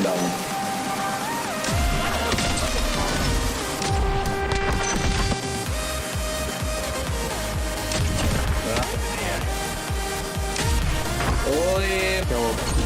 Down. ओए क्या हुआ?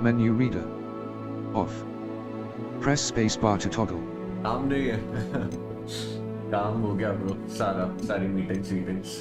Menu reader. Off. Press spacebar to toggle. काम नहीं है काम हो गया ब्रो सारी मीटिंग्स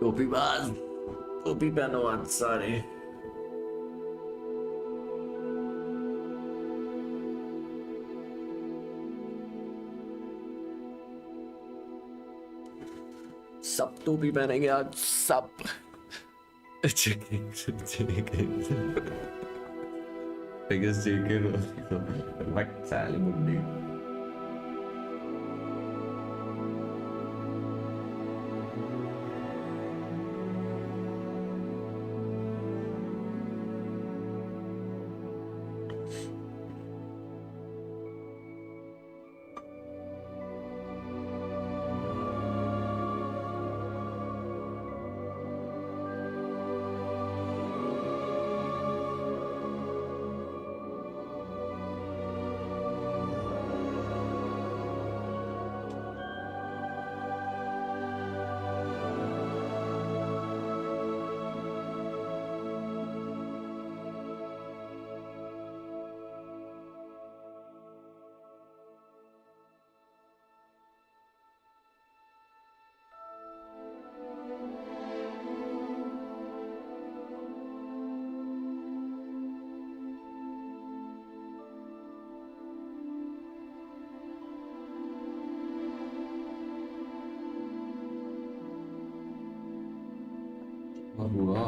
टोपीबाज, टोपी पहनो आज सारे। सब टोपी पहनेंगे आज सब। Biggest JK role. What Sally would do. हुआ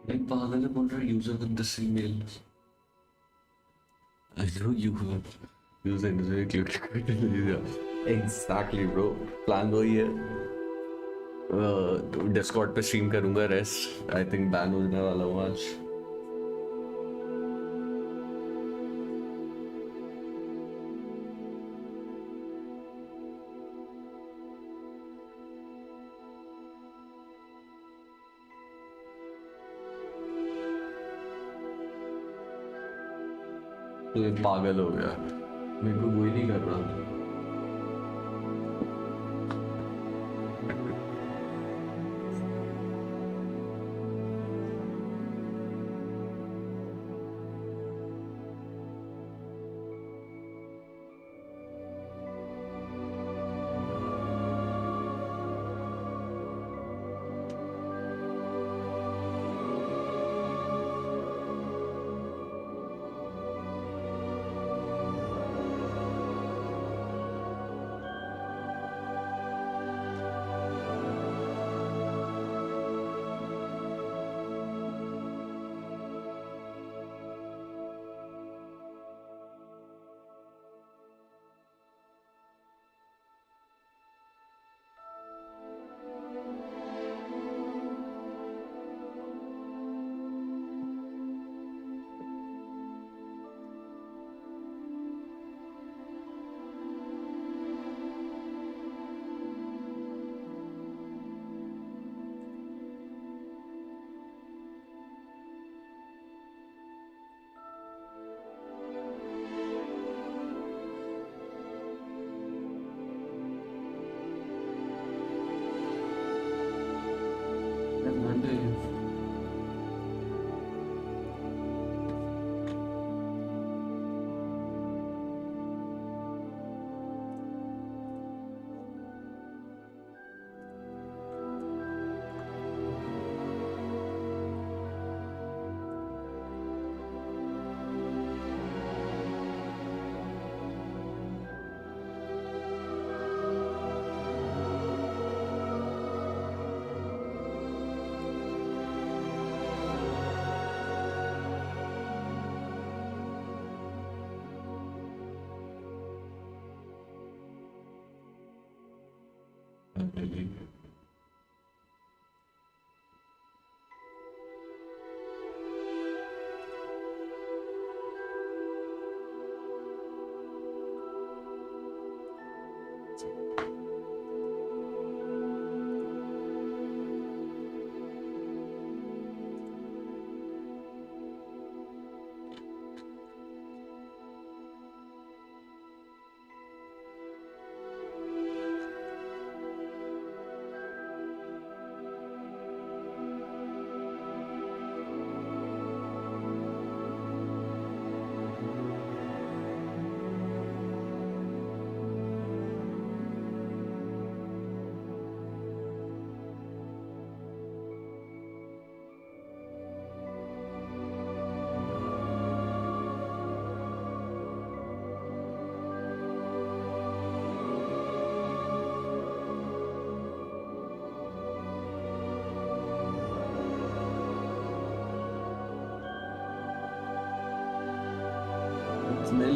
एक पागल है बोल रहा है user with this email I know you have user interface click exactly bro plan वही है डिस्कॉर्ड पे स्ट्रीम करूंगा रेस्ट आई थिंक बैन होने वाला हूँ आज तो एक पागल हो गया मेरे को वही नहीं कर रहा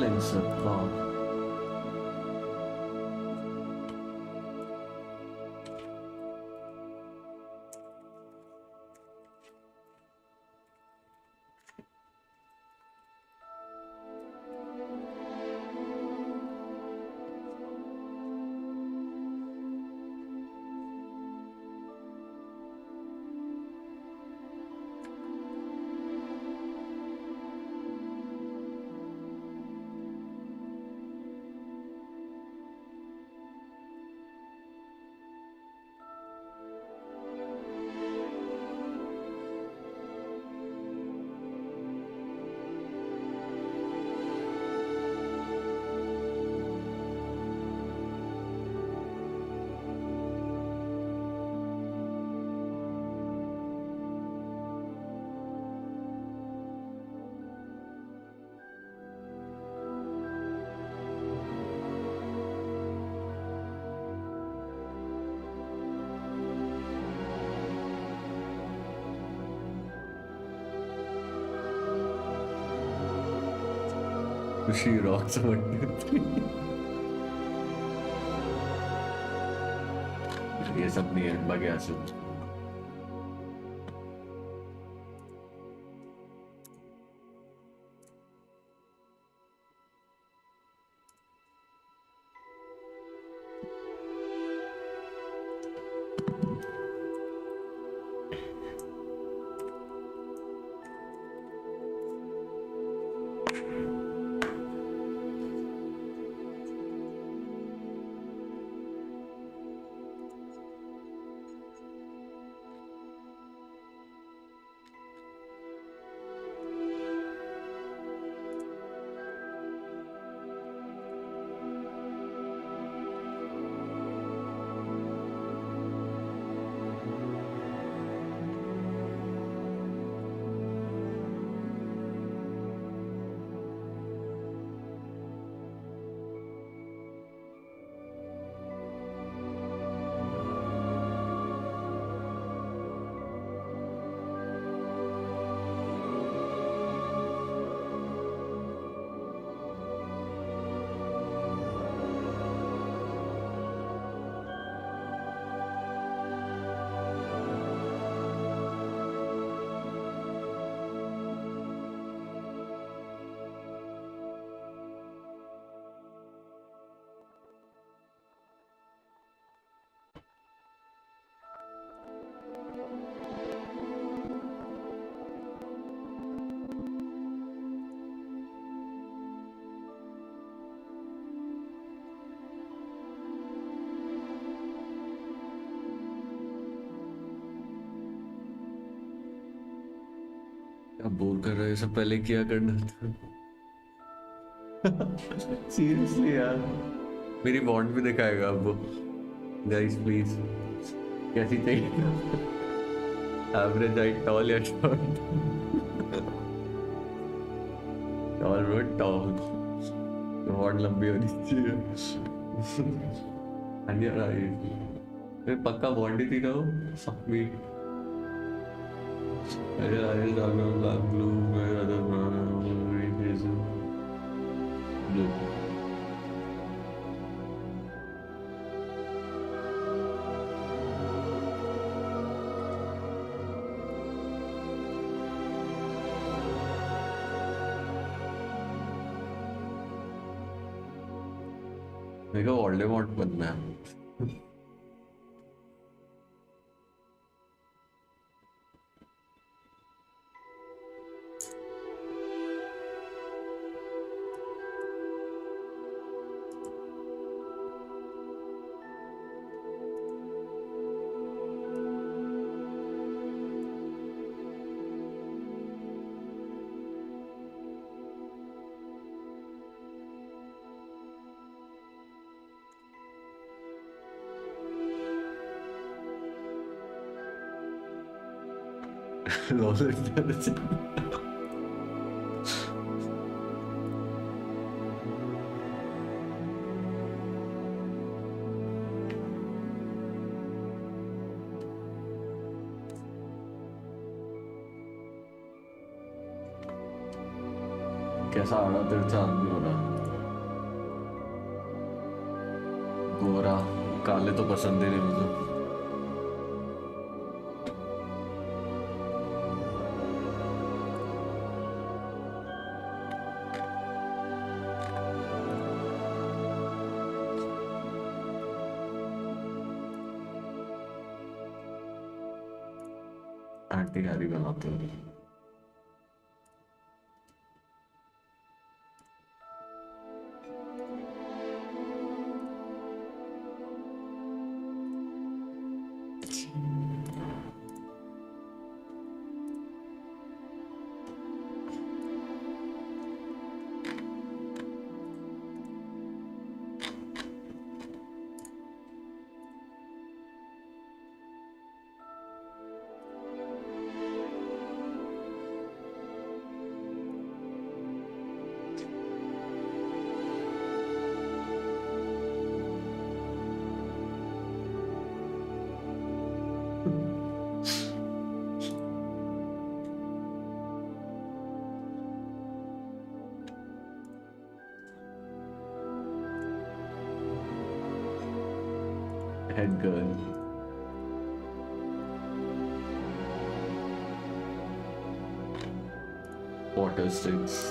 लेंस का She rocks one, two, three. ये सब नहीं है बगैर से अब बोर कर रहे हैं सब पहले क्या करना था सीरियसली यार मेरी बॉन्ड भी दिखाएगा अब वो गाइस प्लीज कैसी चाहिए एवरेज हाइट टॉल या शॉर्ट टॉल ब्रो टॉल बहुत लंबी होनी चाहिए अन्य ये पक्का बॉन्ड ही थी ना वो सब भी I is dark black blue where other green is blue. मेरे को वोल्डेमॉर्ट बनना है कैसा आ रहा तेरे से आदमी हो रहा तो पसंद ही नहीं मुझे। आंटी गाड़ी बनाते हैं। Head girl. Water sticks.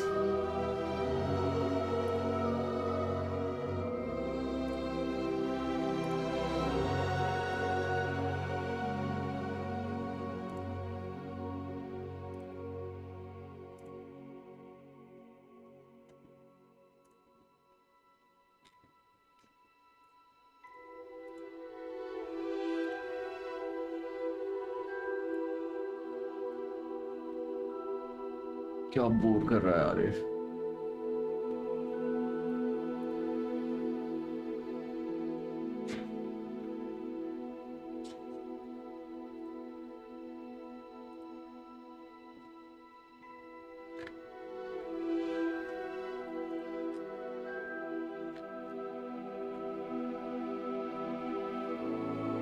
क्या बोर कर रहा है यार ये।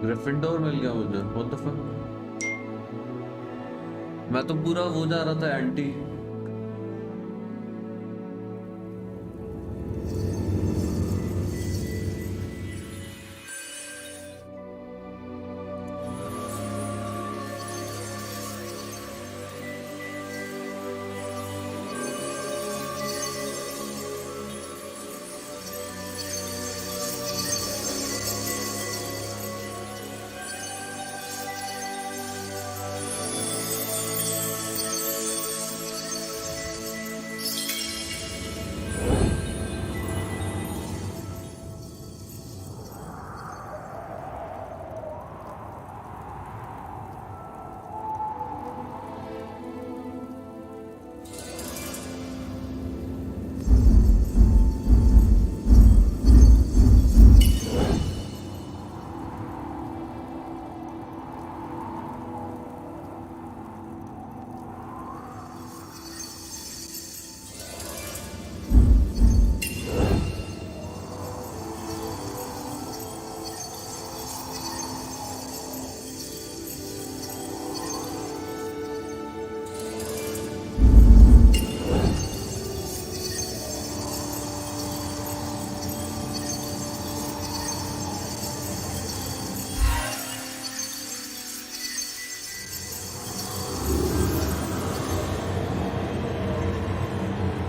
ग्रिफिंडोर मिल गया मुझे। What the fuck. मैं तो पूरा वो जा रहा था anti.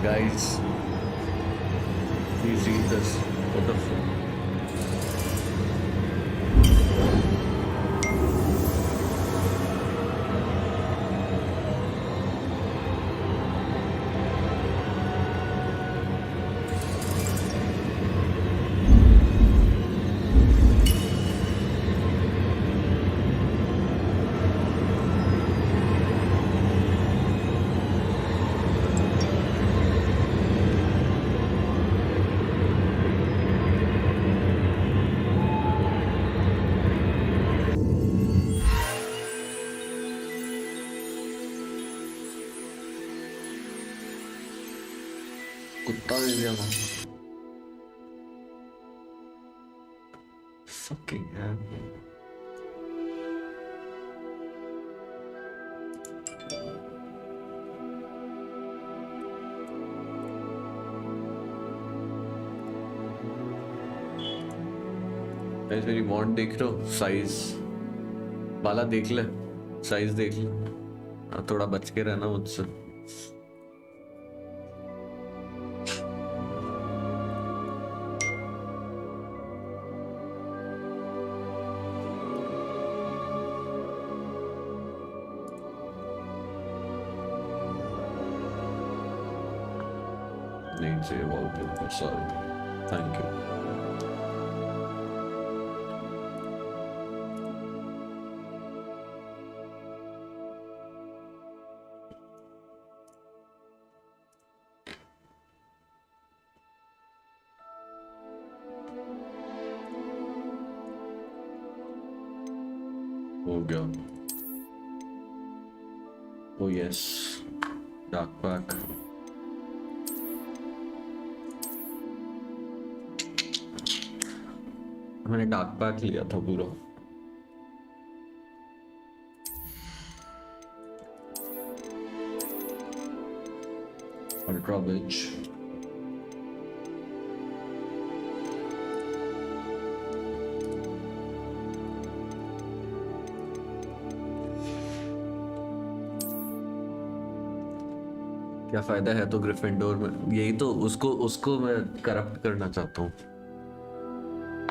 Guys, please read this. What the fuck? कुत्ता दे दिया वहां। Fucking hell. गाइस मेरी वॉन्ट देख रहे हो? साइज बाला देख ले, साइज देख ले। थोड़ा बच के रहना मुझसे। नहीं चाहिए वॉलपेपर, सॉरी, थैंक यू। हो गया। ओ यस, डार्क पैक। मैंने डार्क पैक लिया था पूरा। अल्ट्रा बिच। क्या फायदा है तो ग्रिफिंडोर में, यही तो उसको उसको मैं करप्ट करना चाहता हूँ।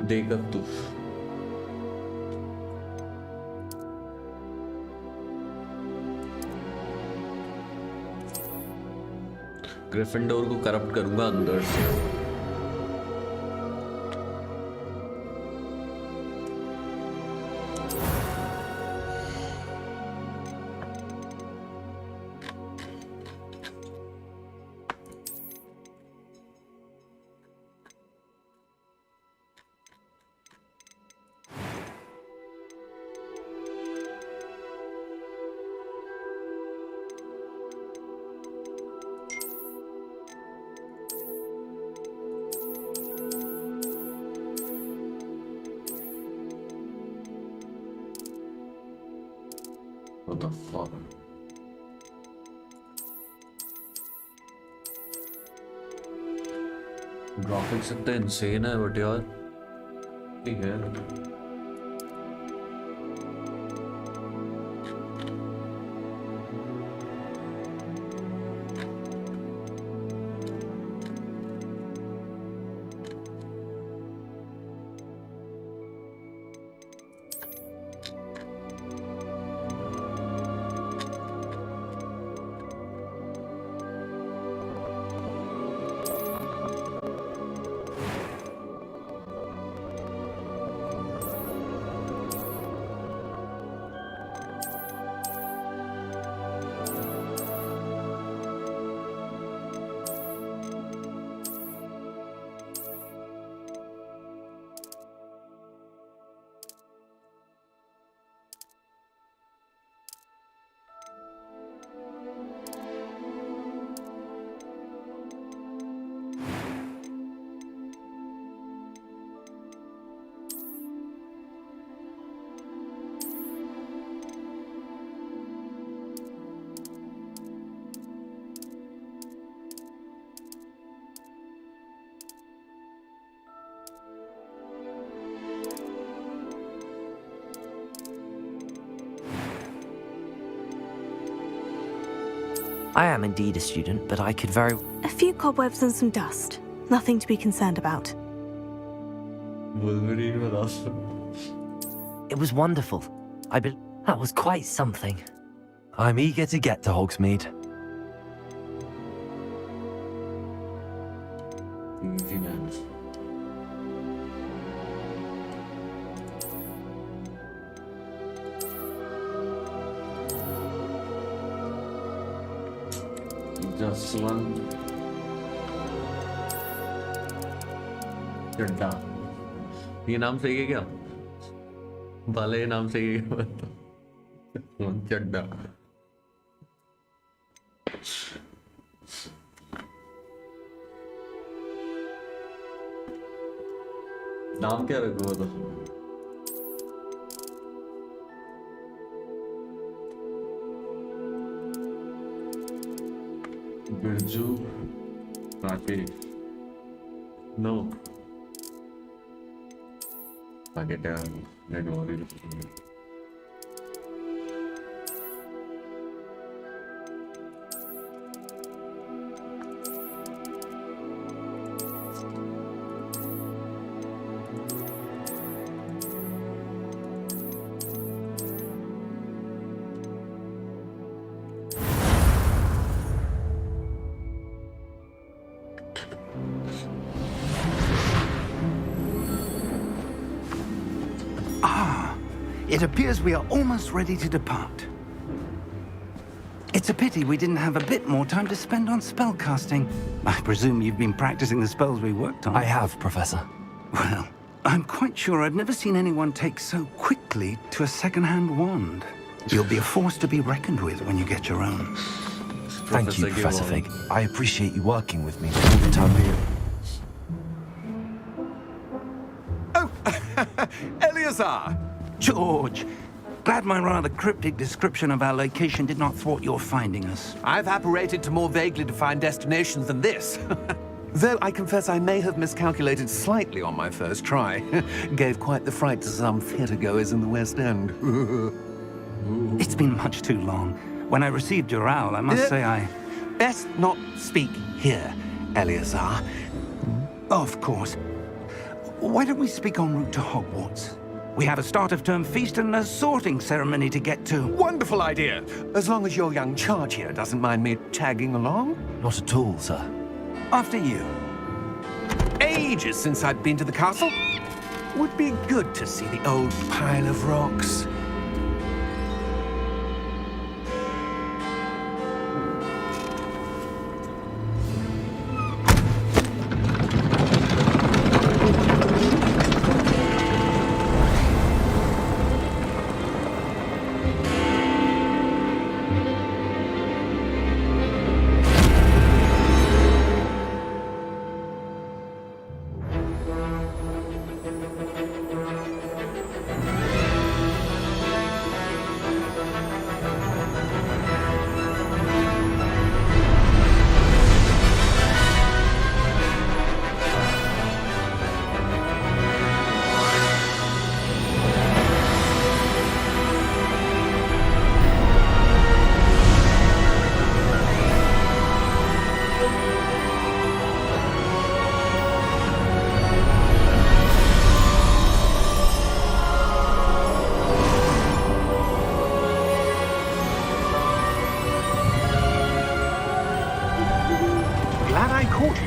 देख अब तू। ग्रिफिंडोर को करप्ट करूंगा अंदर से। What the fuck? ग्राफिक्स इतने इंसेन है बट यार ठीक है। I am indeed a student, but I could very... A few cobwebs and some dust. Nothing to be concerned about. Wolverine with us. It was wonderful. That was quite something. I'm eager to get to Hogsmeade. Easy man. Just one. चड्डा। ये नाम सही है क्या? बाले ये नाम सही है क्या? चड्डा। नाम क्या रखूँ तो? Birju Rakesh. No Pakai Lenovo. It appears we are almost ready to depart. It's a pity we didn't have a bit more time to spend on spellcasting. I presume you've been practicing the spells we worked on. I have, Professor. Well, I'm quite sure I've never seen anyone take so quickly to a second-hand wand. You'll be a force to be reckoned with when you get your own. Thank you, Professor Fig. I appreciate you working with me all the time. Oh, Eleazar! George, glad my rather cryptic description of our location did not thwart your finding us. I've apparated to more vaguely defined destinations than this. Though I confess I may have miscalculated slightly on my first try. Gave quite the fright to some theatre-goers in the West End. It's been much too long. When I received your owl, I must say I... Best not speak here, Eleazar. Of course. Why don't we speak en route to Hogwarts? We have a start-of-term feast and a sorting ceremony to get to. Wonderful idea! As long as your young charge here doesn't mind me tagging along. Not at all, sir. After you. Ages since I'd been to the castle. Would be good to see the old pile of rocks.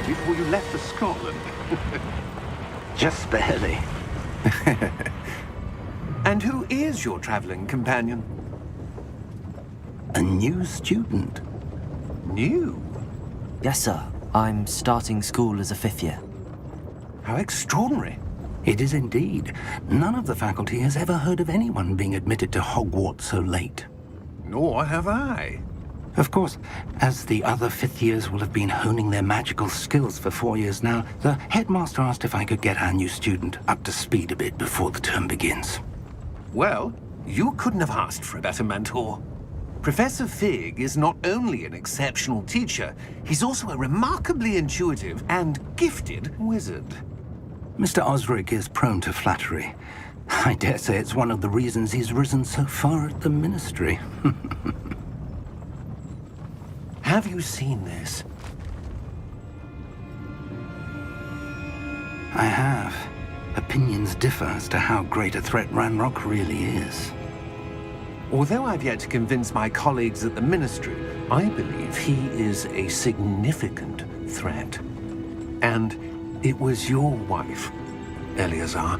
Before you left for Scotland. Just barely. And who is your traveling companion? A new student. New? Yes, sir. I'm starting school as a 5th year. How extraordinary. It is indeed. None of the faculty has ever heard of anyone being admitted to Hogwarts so late. Nor have I. Of course, as the other 5th years will have been honing their magical skills for 4 years now, the headmaster asked if I could get our new student up to speed a bit before the term begins. Well, you couldn't have asked for a better mentor. Professor Fig is not only an exceptional teacher, he's also a remarkably intuitive and gifted wizard. Mr. Osric is prone to flattery. I dare say it's one of the reasons he's risen so far at the ministry. Have you seen this? I have. Opinions differ as to how great a threat Ranrock really is. Although I've yet to convince my colleagues at the Ministry, I believe he is a significant threat. And it was your wife, Eleazar,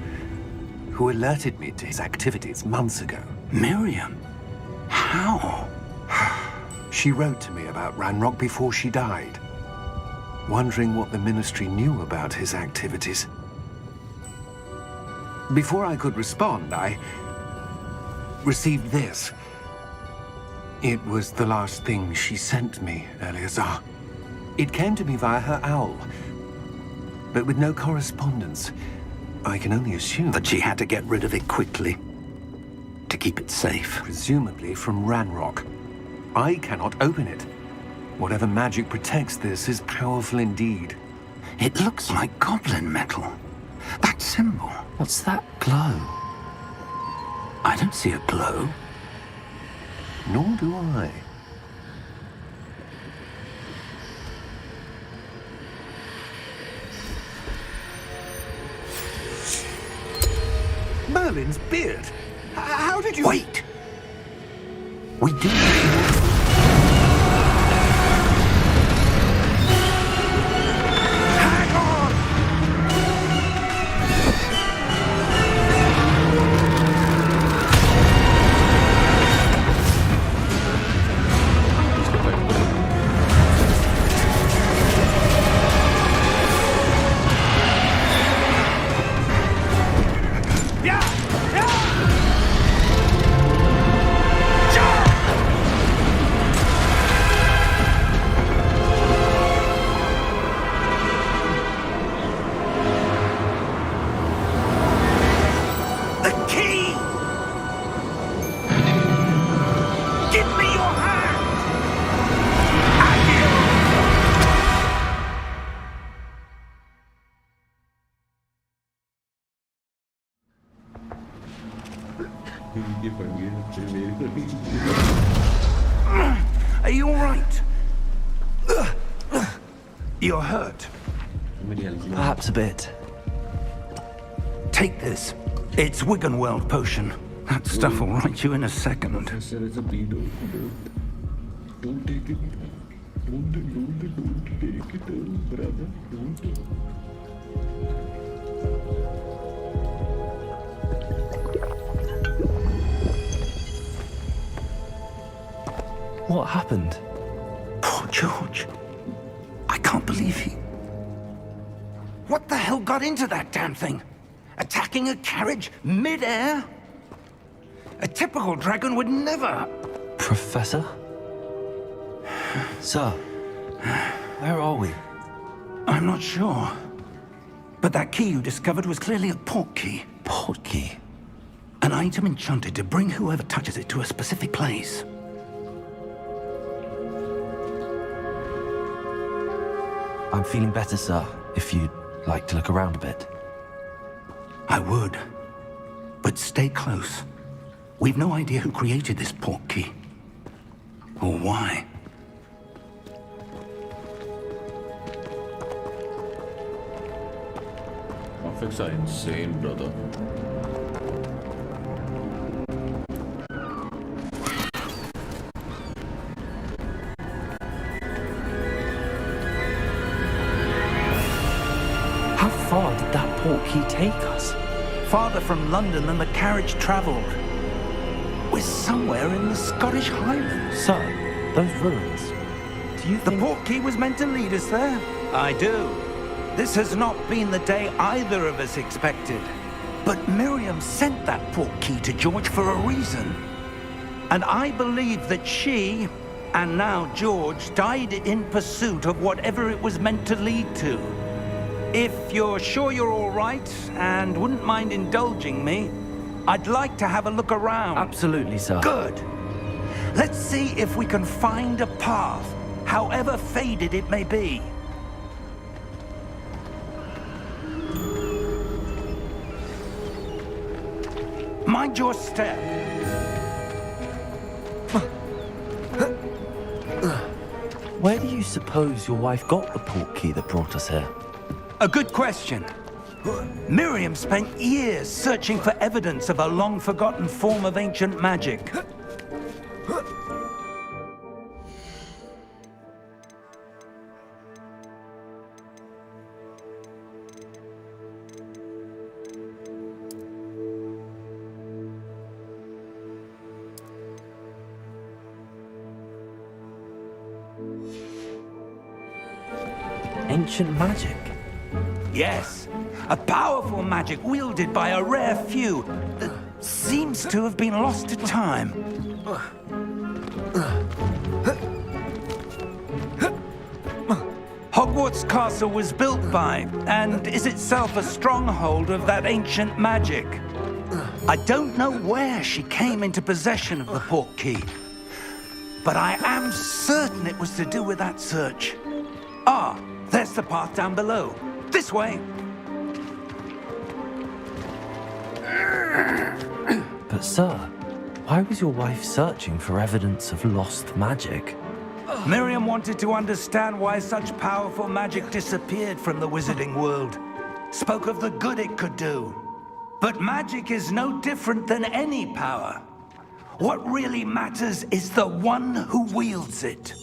who alerted me to his activities months ago. Miriam? How? She wrote to me about Ranrock before she died, wondering what the Ministry knew about his activities. Before I could respond, I received this. It was the last thing she sent me, Eleazar. It came to me via her owl, but with no correspondence. I can only assume that she had to get rid of it quickly, to keep it safe. Presumably from Ranrock. I cannot open it. Whatever magic protects this is powerful indeed. It looks like goblin metal. That symbol. What's that glow? I don't see a glow. Nor do I. Merlin's beard. How did you... Wait! We do... Hang on! Are you all right? You're hurt. Perhaps a bit. Take this. It's Wiggenweld potion. That stuff will right you in a second. Professor is a pedo. Don't take it. Don't take it, brother. Don't. What happened? Poor George. I can't believe he... What the hell got into that damn thing? Attacking a carriage mid-air? A typical dragon would never... Professor? Sir, where are we? I'm not sure. But that key you discovered was clearly a port key. Port key? An item enchanted to bring whoever touches it to a specific place. I'm feeling better, sir, if you'd like to look around a bit. I would. But stay close. We've no idea who created this port key. Or why. Graphics are insane, brother. How far did that port key take us? Farther from London than the carriage travelled. We're somewhere in the Scottish Highlands. Sir, those ruins. Do you The think... port key was meant to lead us there? I do. This has not been the day either of us expected. But Miriam sent that port key to George for a reason. And I believe that she, and now George, died in pursuit of whatever it was meant to lead to. If you're sure you're all right, and wouldn't mind indulging me, I'd like to have a look around. Absolutely, sir. Good. Let's see if we can find a path, however faded it may be. Mind your step. Where do you suppose your wife got the port key that brought us here? A good question. Miriam spent years searching for evidence of a long-forgotten form of ancient magic. Ancient magic? Yes, a powerful magic wielded by a rare few that seems to have been lost to time. Hogwarts Castle was built by, and is itself a stronghold of that ancient magic. I don't know where she came into possession of the port key, but I am certain it was to do with that search. There's the path down below. This way. But sir, why was your wife searching for evidence of lost magic? Miriam wanted to understand why such powerful magic disappeared from the wizarding world. Spoke of the good it could do. But magic is no different than any power. What really matters is the one who wields it.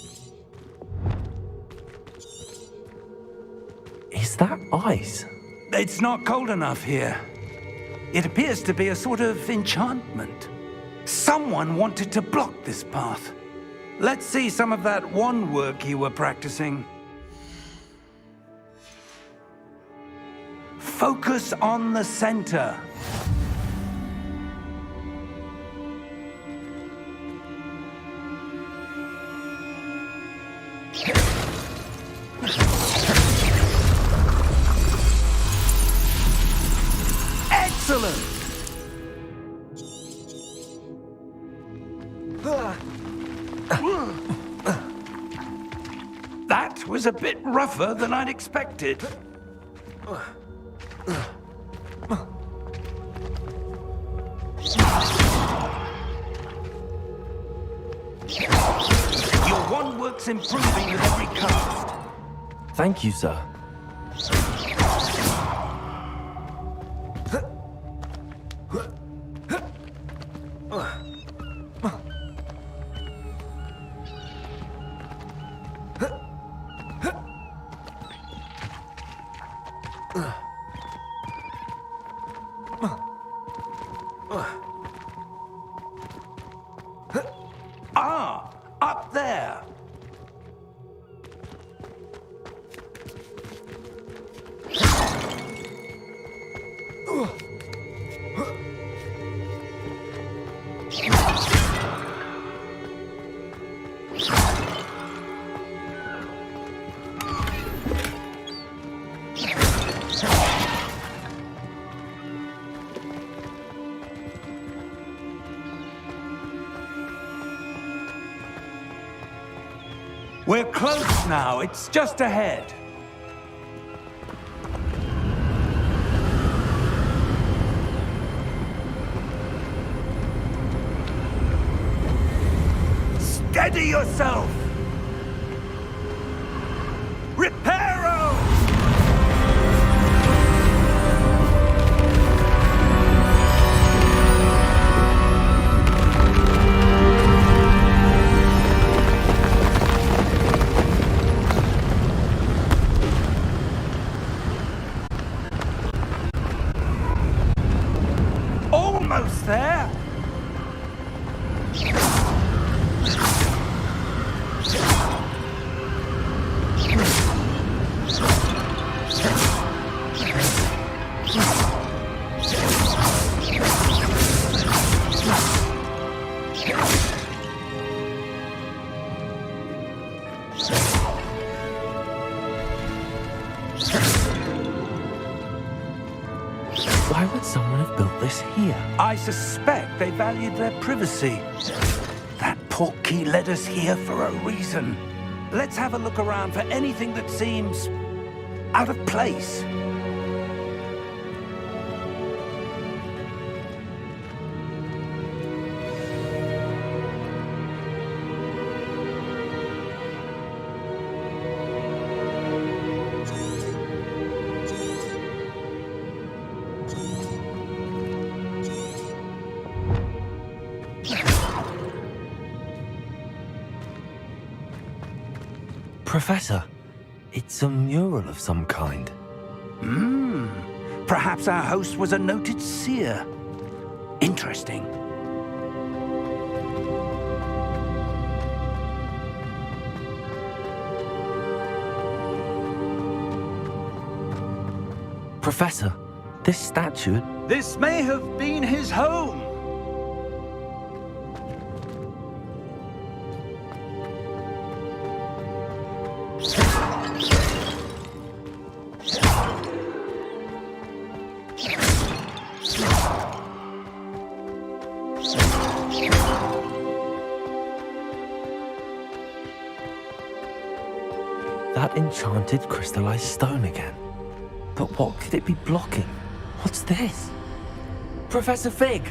Is that ice? It's not cold enough here. It appears to be a sort of enchantment. Someone wanted to block this path. Let's see some of that wand work you were practicing. Focus on the center. Excellent! That was a bit rougher than I'd expected. Your wand work's improving with every cast. Thank you, sir. Ah, up there. We're close now. It's just ahead. Steady yourself! Reparo! Almost there! Why would someone have built this here? I suspect they valued their privacy. That portkey led us here for a reason. Let's have a look around for anything that seems out of place. Professor, it's a mural of some kind. Perhaps our host was a noted seer. Interesting. Professor, this statue... This may have been his home. That enchanted crystallized stone again. But what could it be blocking? What's this? Professor Fig!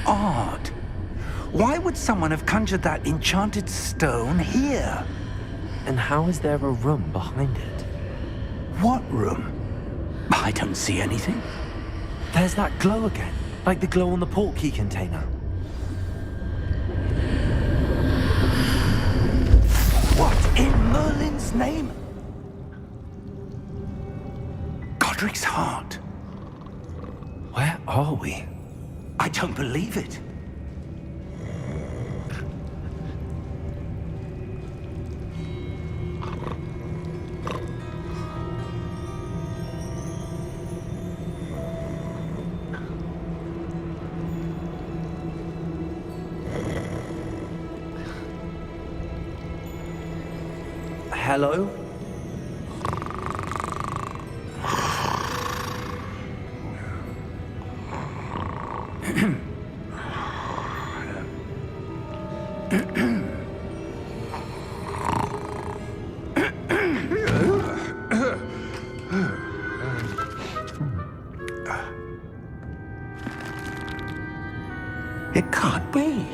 odd. Why would someone have conjured that enchanted stone here? And how is there a room behind it? What room? I don't see anything. There's that glow again, like the glow on the portkey container. What in Merlin's name? Godric's heart. Where are we? I don't believe it. Hello? It can't be.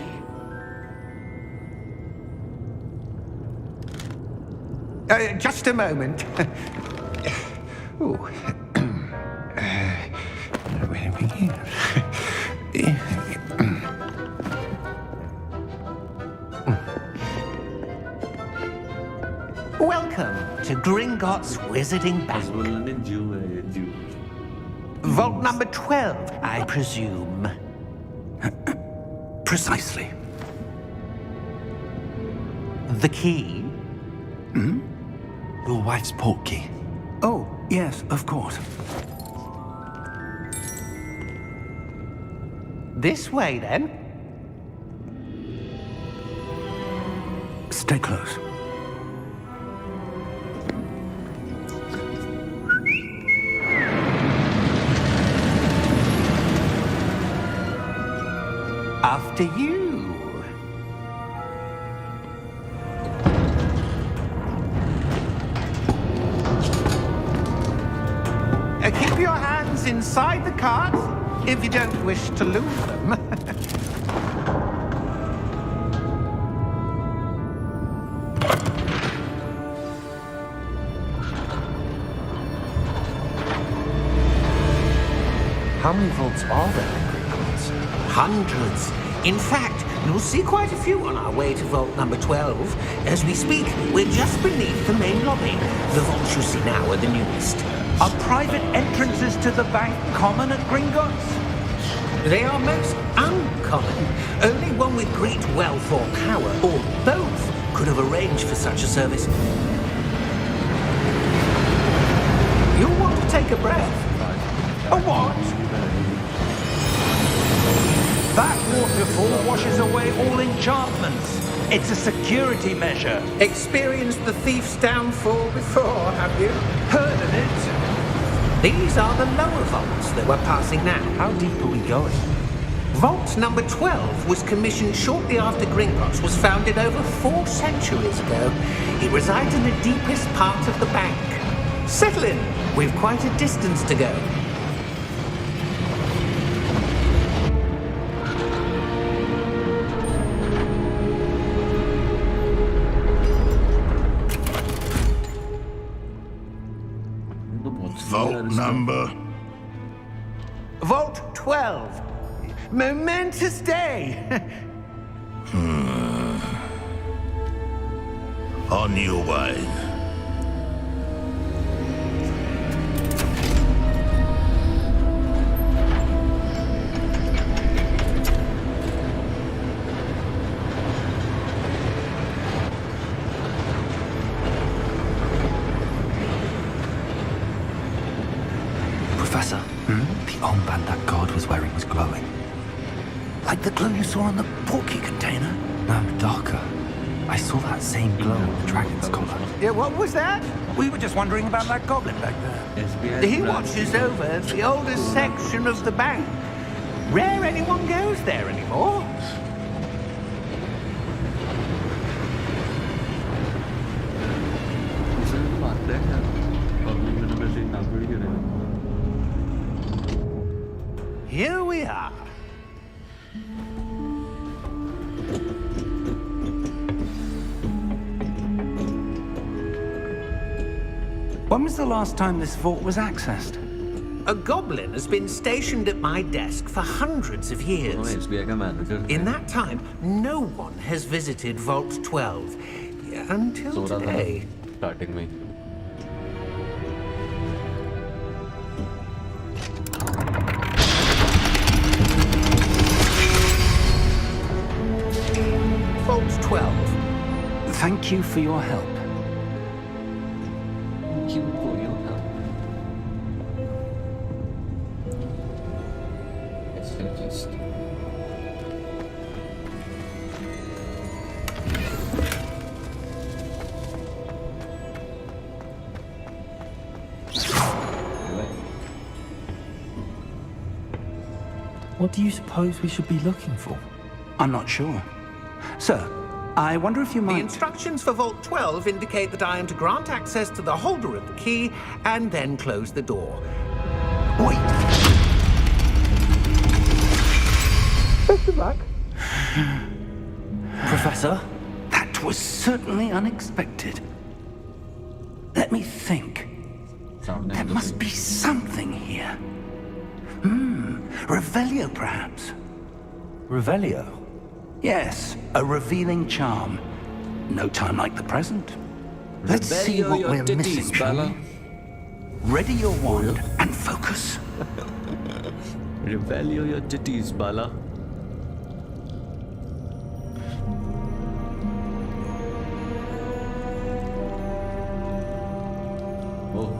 Just a moment. Ooh. Where do we begin? Welcome to Gringotts Wizarding Bank. Vault number 12, I presume. Precisely. The key? Hmm? Your wife's portkey. Oh, yes, of course. This way, then. Stay close. After you. Keep your hands inside the cart if you don't wish to lose them. How many vaults are there in Gringotts? Hundreds. In fact, you'll see quite a few on our way to vault number 12. As we speak, we're just beneath the main lobby. The vaults you see now are the newest. Are private entrances to the bank common at Gringotts? They are most uncommon. Only one with great wealth or power, or both, could have arranged for such a service. You'll want to take a breath. A what? That waterfall washes away all enchantments. It's a security measure. Experienced the thief's downfall before, have you? Heard of it? These are the lower vaults that we're passing now. How deep are we going? Vault number 12 was commissioned shortly after Gringotts was founded over 4 centuries ago. It resides in the deepest part of the bank. Settle in. We've quite a distance to go. Vault number? Vault 12. Momentous day. On your way. Professor, the armband that guard was wearing was glowing. Like the glow you saw on the portkey container? No, darker. I saw that same glow on the dragon's collar. Yeah, what was that? We were just wondering about that goblin back there. He watches over the oldest section of the bank. Rare anyone goes there anymore. Here we are. When was the last time this vault was accessed? A goblin has been stationed at my desk for hundreds of years. Oh, SBI का manager. In that time, no one has visited Vault 12 until today. Starting में. Vault 12. Thank you for your help. Thank you for your help. Just. What do you suppose we should be looking for? I'm not sure. Sir, I wonder if you The might... instructions for Vault 12 indicate that I am to grant access to the holder of the key and then close the door. Wait! Best of luck. Professor? That was certainly unexpected. Let me think. There must be something here. Revelio, perhaps? Revelio? Yes, a revealing charm. No time like the present. Let's see what we're missing, shall we? Ready your wand and focus. Revelio your titties, Bala. Oh.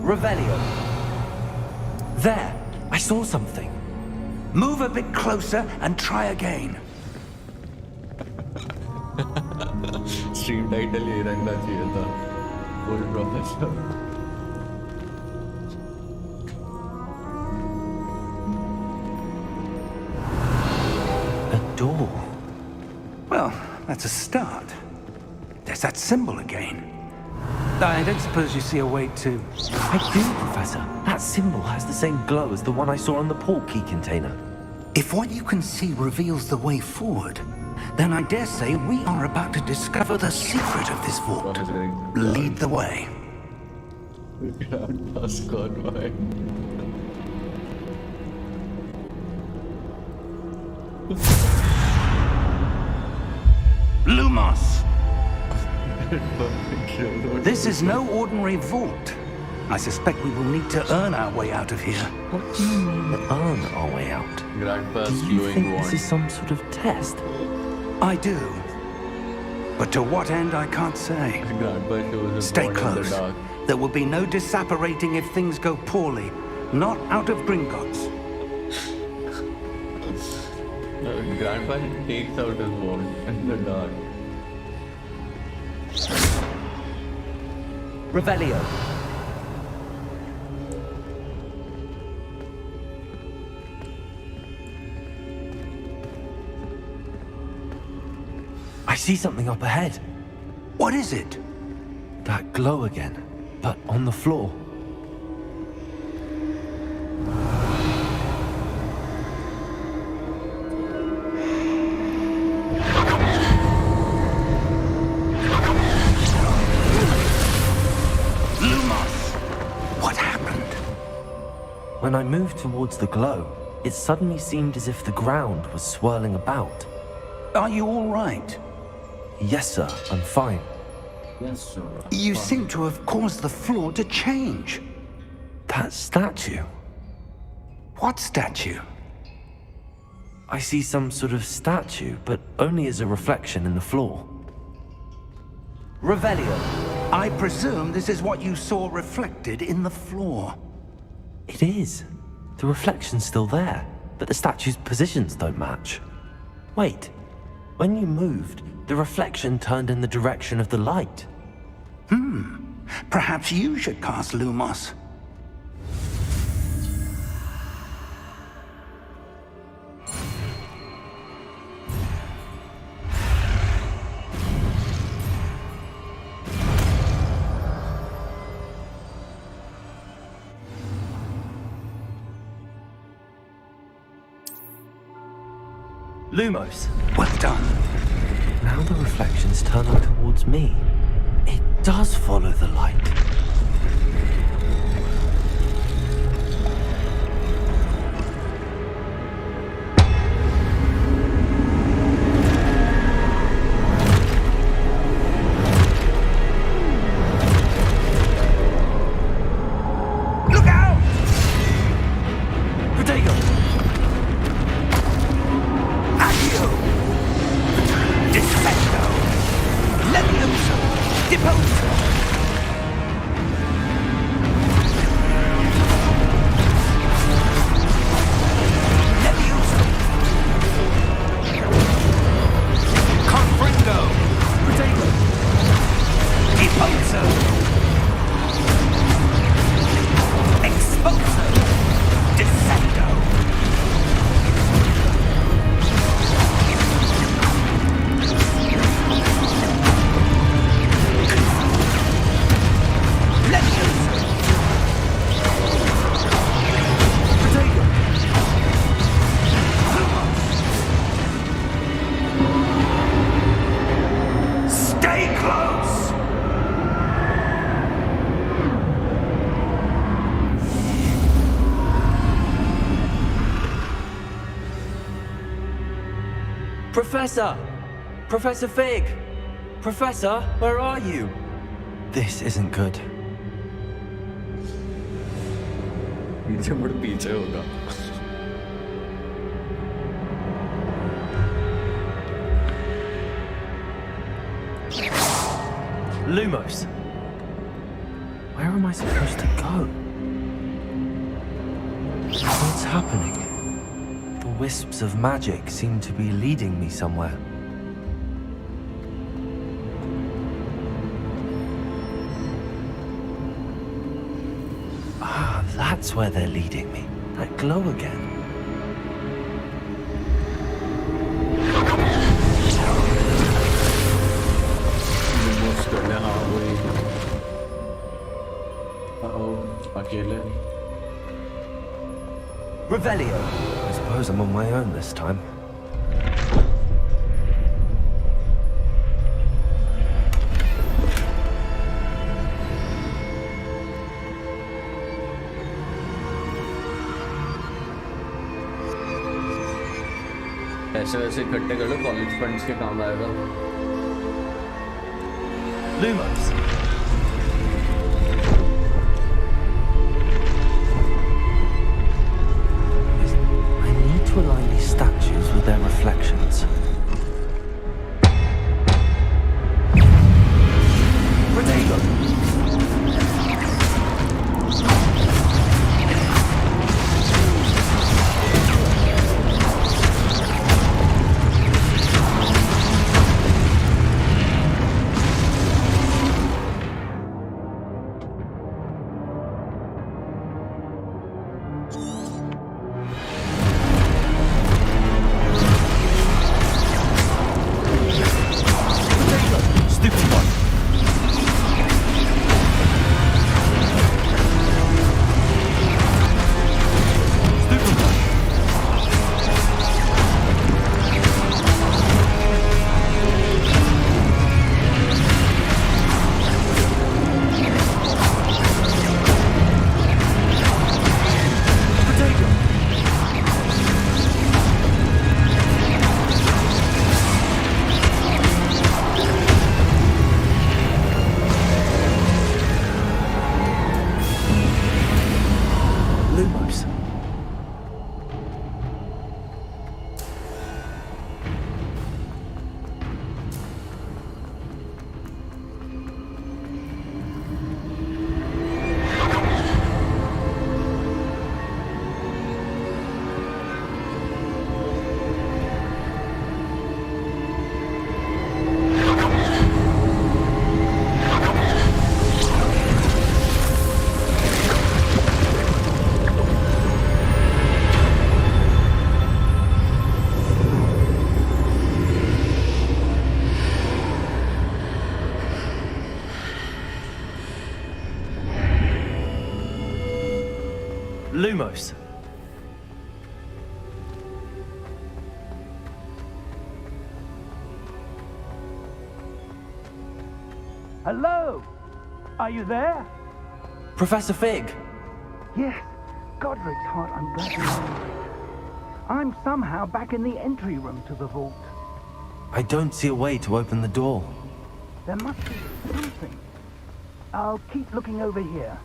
Revelio. There, I saw something. Move a bit closer and try again. Stream title ये रखना चाहिए था. Old professor. A door. Well, that's a start. There's that symbol again. I don't suppose you see a way to... I do, Professor. That symbol has the same glow as the one I saw on the port key container. If what you can see reveals the way forward, then I dare say we are about to discover the secret of this vault. Lead the way. Grandpa's gone by. Lumos! This is no ordinary vault. I suspect we will need to earn our way out of here. What do you mean, earn our way out? Grandpa's Do you glowing think wand. this is some sort of test? I do. But to what end, I can't say. Grandpa shows his Stay wand in the close. dark. There will be no disapparating if things go poorly. Not out of Gringotts. Grandpa takes out his wand in the dark. Revelio. I see something up ahead. What is it? That glow again, but on the floor. When I moved towards the glow, it suddenly seemed as if the ground was swirling about. Are you all right? Yes, sir, I'm fine. Yes, sir. You seem to have caused the floor to change. That statue. What statue? I see some sort of statue, but only as a reflection in the floor. Revelio. I presume this is what you saw reflected in the floor. It is. The reflection's still there, but the statue's positions don't match. Wait, when you moved, the reflection turned in the direction of the light. Perhaps you should cast Lumos. Lumos. Well done. Now the reflection's turning towards me. It does follow the light. Professor! Professor Fig! Professor, where are you? This isn't good. पीछे मुड़ पीछे होगा. Lumos. Where am I supposed to go? What's happening? The wisps of magic seem to be leading me somewhere. Ah, that's where they're leading me. That glow again. अकेले. Revelio. I suppose I'm on my own this time. ऐसे वैसे इकट्ठे कर लो, college friends के काम आएगा. Lumos. I need to align these statues with their reflections. Rodrigo. Lumos. Hello? Are you there? Professor Fig! Yes. Godric's heart, I'm glad you know. I'm somehow back in the entry room to the vault. I don't see a way to open the door. There must be something. I'll keep looking over here.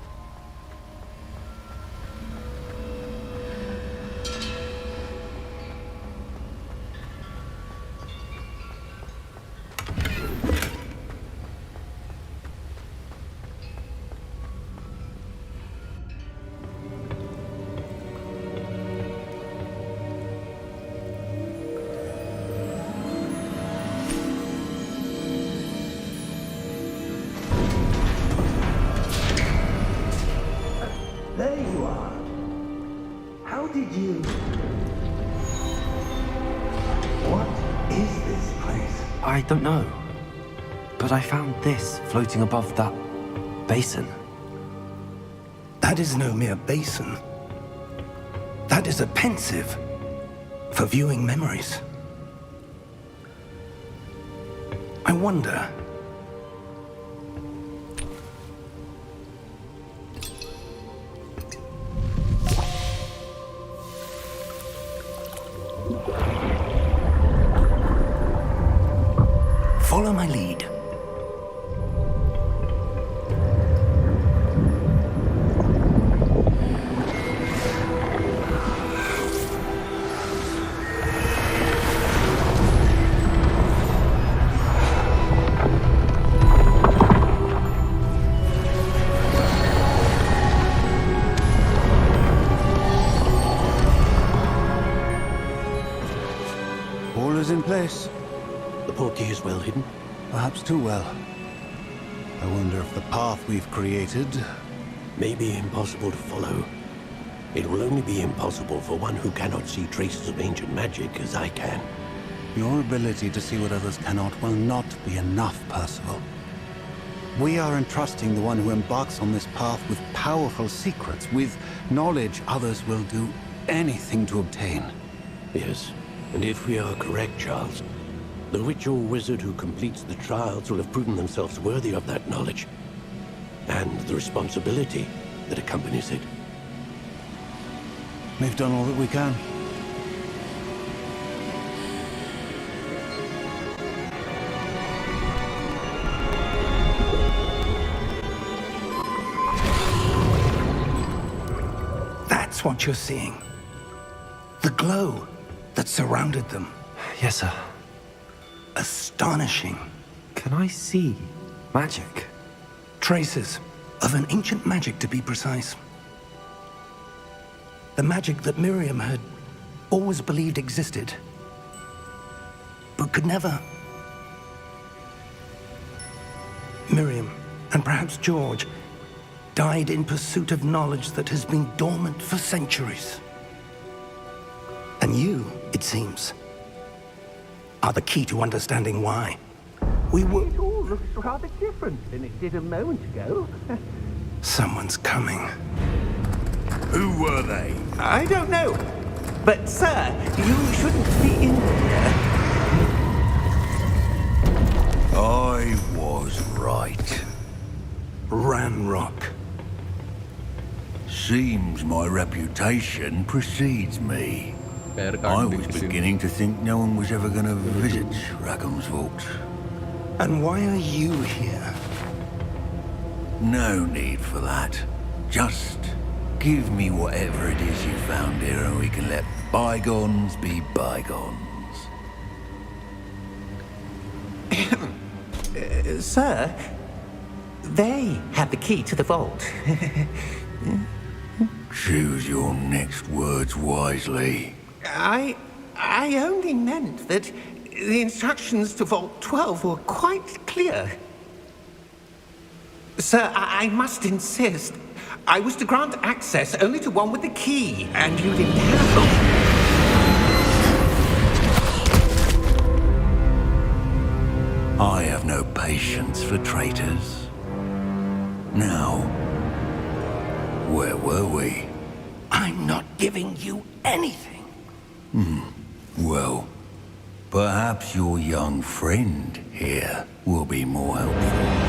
There you are. How did you... What is this place? I don't know. But I found this floating above that basin. That is no mere basin. That is a pensive for viewing memories. I wonder... Follow my lead. All is in place. The portkey is well hidden. Perhaps too well. I wonder if the path we've created... May be impossible to follow. It will only be impossible for one who cannot see traces of ancient magic as I can. Your ability to see what others cannot will not be enough, Percival. We are entrusting the one who embarks on this path with powerful secrets, with knowledge others will do anything to obtain. Yes, and if we are correct, Charles, the witch or wizard who completes the trials will have proven themselves worthy of that knowledge, and the responsibility that accompanies it. We've done all that we can. That's what you're seeing. The glow that surrounded them. Yes, sir. Astonishing. Can I see magic? Traces of an ancient magic, to be precise. The magic that Miriam had always believed existed, but could never. Miriam, and perhaps George, died in pursuit of knowledge that has been dormant for centuries. And you, it seems, are the key to understanding why. We were... It all looks rather different than it did a moment ago. Someone's coming. Who were they? I don't know. But, sir, you shouldn't be in here. I was right. Ranrock. Seems my reputation precedes me. I was beginning to think no one was ever going to visit Rackham's vault. And why are you here? No need for that. Just give me whatever it is you found here and we can let bygones be bygones. Sir, they have the key to the vault. Choose your next words wisely. I only meant that the instructions to Vault 12 were quite clear. Sir, I must insist. I was to grant access only to one with the key, and you didn't have it. I have no patience for traitors. Now, where were we? I'm not giving you anything. Well, Perhaps your young friend here will be more helpful.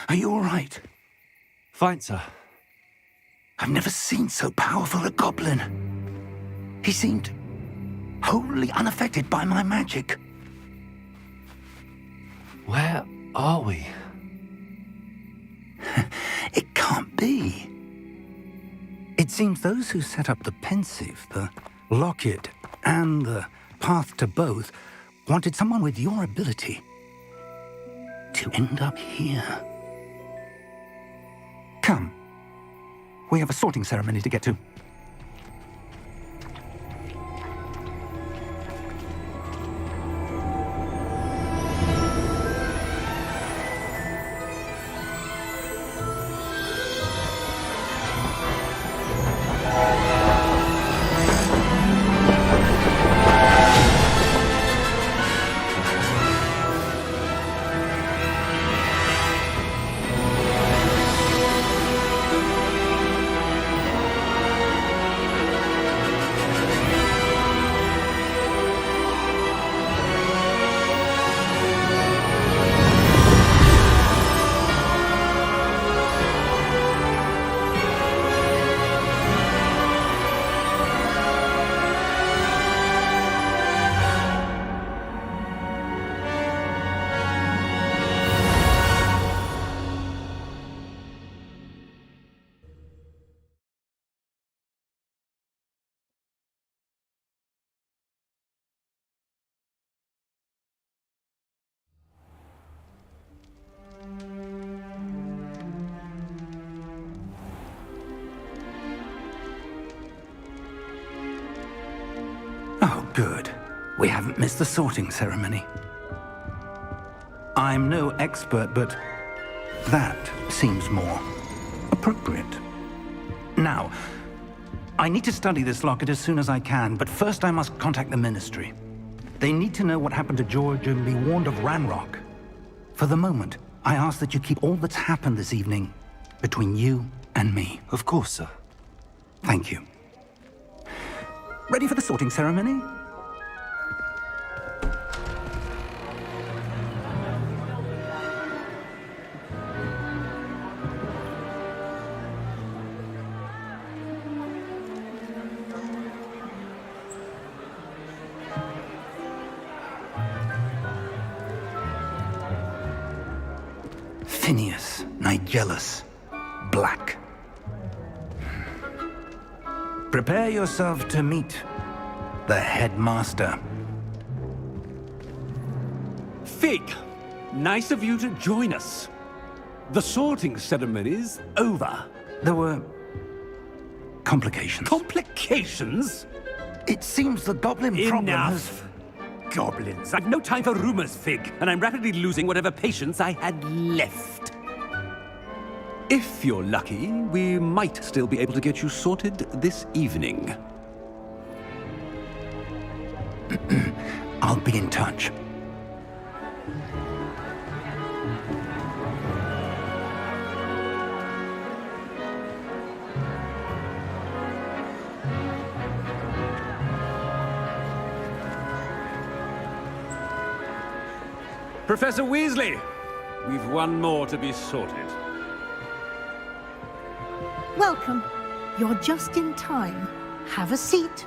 Are you all right? Fine, sir. I've never seen so powerful a goblin. He seemed wholly unaffected by my magic. Where are we? It can't be. It seems those who set up the pensive, the locket, and the path to both wanted someone with your ability to end up here. Come. We have a sorting ceremony to get to. Oh, good. We haven't missed the sorting ceremony. I'm no expert, but that seems more appropriate. Now, I need to study this locket as soon as I can, but first I must contact the Ministry. They need to know what happened to George and be warned of Ranrock. For the moment, I ask that you keep all that's happened this evening between you and me. Of course, sir. Thank you. Ready for the sorting ceremony? Phineas, Nigellus, Black. Prepare yourself to meet the headmaster. Fig, nice of you to join us. The sorting ceremony's over. There were complications. Complications? It seems the goblin problem has... Enough. Goblins. I've no time for rumors, Fig, and I'm rapidly losing whatever patience I had left. If you're lucky, we might still be able to get you sorted this evening. I'll be in touch. Professor Weasley, we've one more to be sorted. Welcome. You're just in time. Have a seat.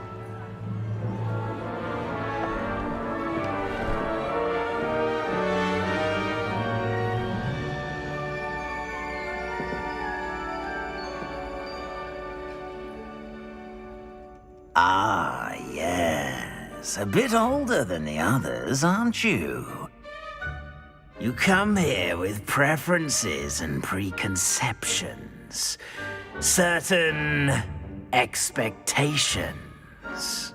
Ah, yes. A bit older than the others, aren't you? You come here with preferences and preconceptions. Certain expectations.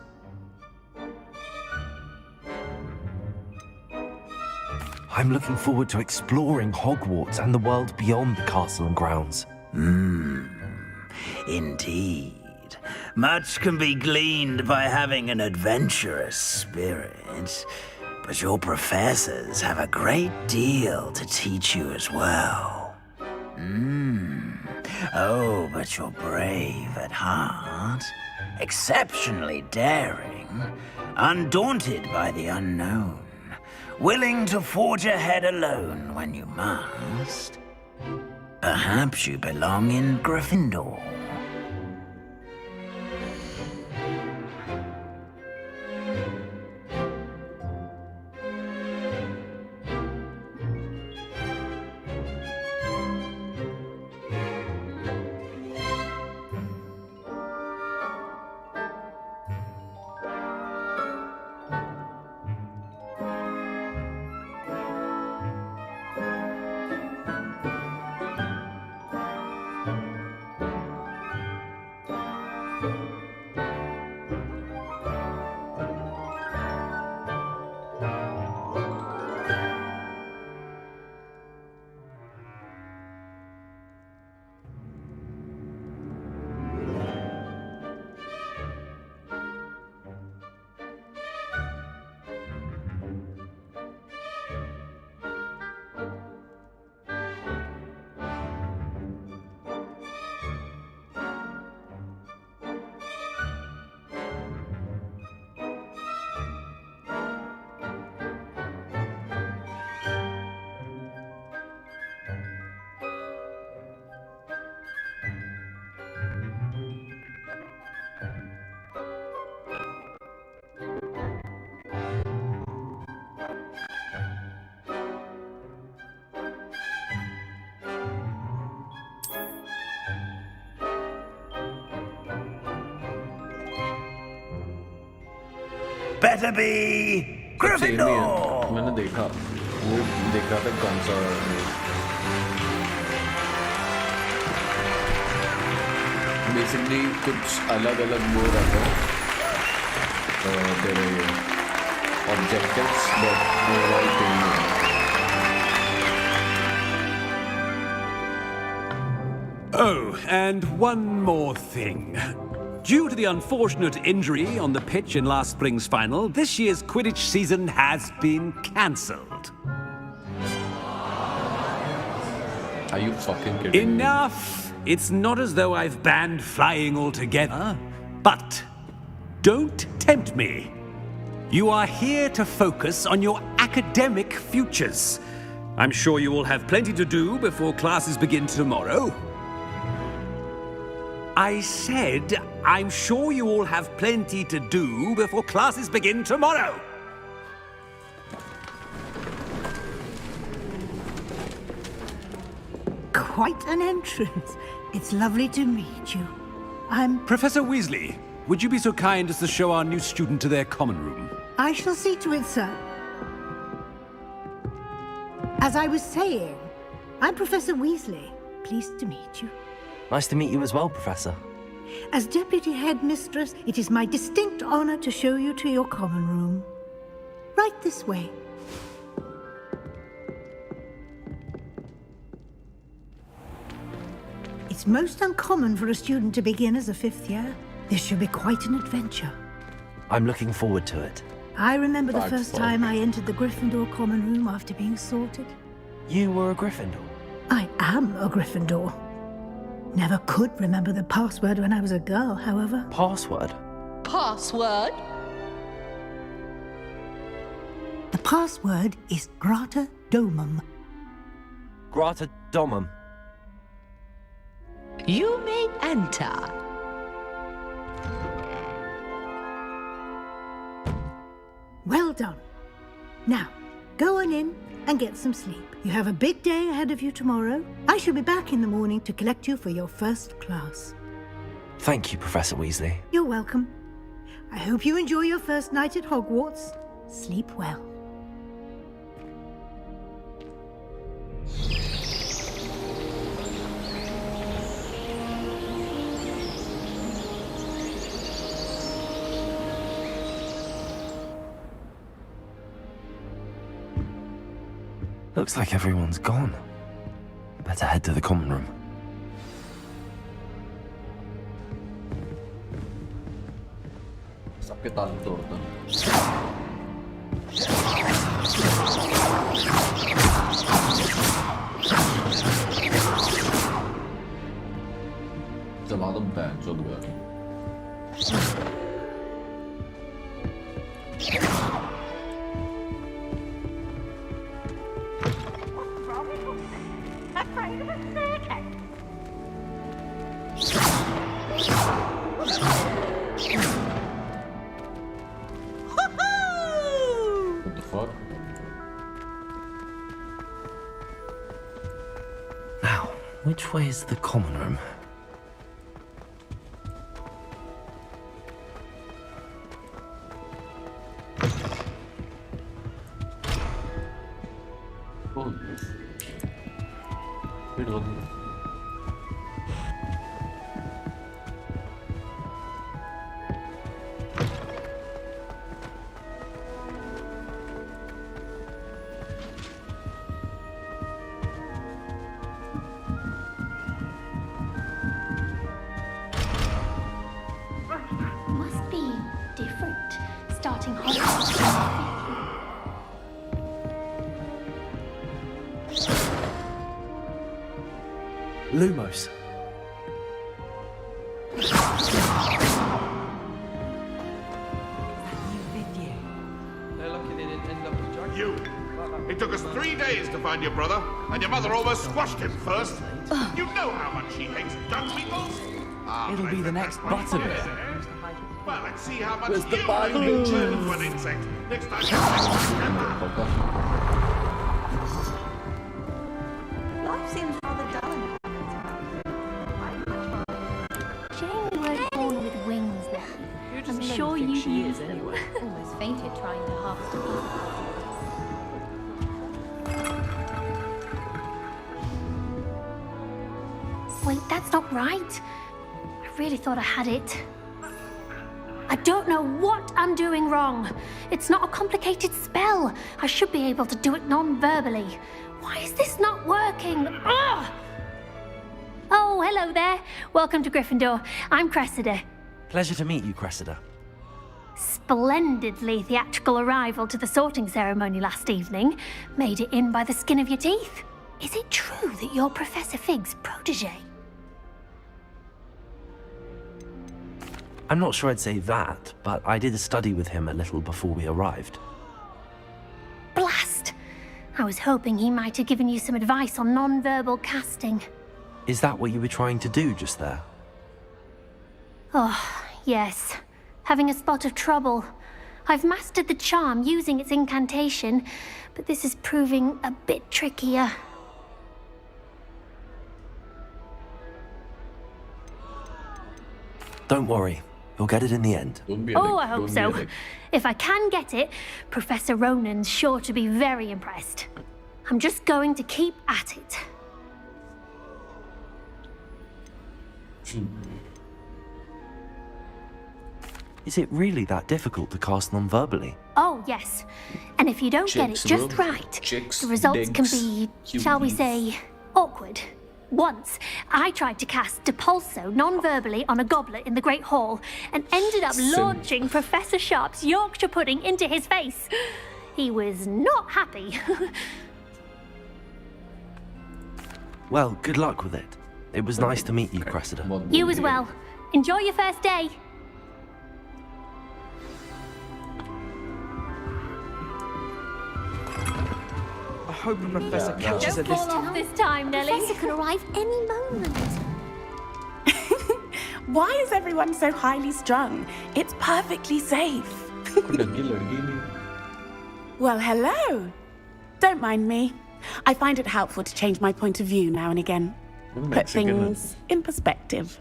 I'm looking forward to exploring Hogwarts and the world beyond the castle and grounds. Indeed. Much can be gleaned by having an adventurous spirit, but your professors have a great deal to teach you as well. Oh, but you're brave at heart, exceptionally daring, undaunted by the unknown, willing to forge ahead alone when you must. Perhaps you belong in Gryffindor. Better be Gryffindor! मैंने देखा था कौन सा basically कुछ अलग वो रहता है तेरे objectives but overall team Oh, and one more thing. Due to the unfortunate injury on the pitch in last spring's final, this year's Quidditch season has been cancelled. Are you fucking kidding Enough! It's not as though I've banned flying altogether. But don't tempt me. You are here to focus on your academic futures. I'm sure you all have plenty to do before classes begin tomorrow. I said, I'm sure you all have plenty to do before classes begin tomorrow. Quite an entrance. It's lovely to meet you. I'm... Professor Weasley, would you be so kind as to show our new student to their common room? I shall see to it, sir. As I was saying, I'm Professor Weasley. Pleased to meet you. Nice to meet you as well, Professor. As Deputy Headmistress, it is my distinct honor to show you to your common room. Right this way. It's most uncommon for a student to begin as a fifth year. This should be quite an adventure. I'm looking forward to it. I remember the first time I entered the Gryffindor common room after being sorted. You were a Gryffindor? I am a Gryffindor. Never could remember the password when I was a girl, however. Password? Password? The password is Grata Domum. Grata Domum. You may enter. Well done. Now, go on in and get some sleep. You have a big day ahead of you tomorrow. I shall be back in the morning to collect you for your first class. Thank you, Professor Weasley. You're welcome. I hope you enjoy your first night at Hogwarts. Sleep well. Looks like everyone's gone. Better head to the common room. सबके ताले तोड़ता हूँ। जला दो ban चल गया। What the fuck? Now, which way is the common room? Oh, good one. Must be different. Starting Hogwarts. Lumos. You! It took us 3 days to find your brother, and your mother almost squashed him first. You know how much she hates dung beetles. It'll be the next Butterbeer. Well, let's see how much Where's the you body? really turn into an insect. Next time you Life seems rather dull. Shame you weren't born with wings then. I'm sure you use them. Almost fainted trying to harvest a plant. Wait, that's not right. I really thought I had it. I don't know what I'm doing wrong. It's not a complicated spell. I should be able to do it non-verbally. Why is this not working? Ugh! Oh, hello there. Welcome to Gryffindor. I'm Cressida. Pleasure to meet you, Cressida. Splendidly theatrical arrival to the sorting ceremony last evening. Made it in by the skin of your teeth. Is it true that you're Professor Fig's protege? I'm not sure I'd say that, but I did a study with him a little before we arrived. Blast! I was hoping he might have given you some advice on non-verbal casting. Is that what you were trying to do just there? Oh, yes. Having a spot of trouble. I've mastered the charm using its incantation, but this is proving a bit trickier. Don't worry, you'll get it in the end. Oh, I hope so. If I can get it, Professor Ronan's sure to be very impressed. I'm just going to keep at it. Is it really that difficult to cast non-verbally? Oh, yes. And if you don't get it just right, the results can be, shall we say, awkward. Once, I tried to cast Depulso non-verbally on a goblet in the Great Hall and ended up launching Professor Sharp's Yorkshire pudding into his face. He was not happy. Well, good luck with it. It was nice to meet you, Cressida. You as well. Enjoy your first day. I hope the professor catches Don't it this fall time. off this time, Nelly. Professor could arrive any moment. Why is everyone so highly strung? It's perfectly safe. Well, hello. Don't mind me. I find it helpful to change my point of view now and again. Put things in perspective.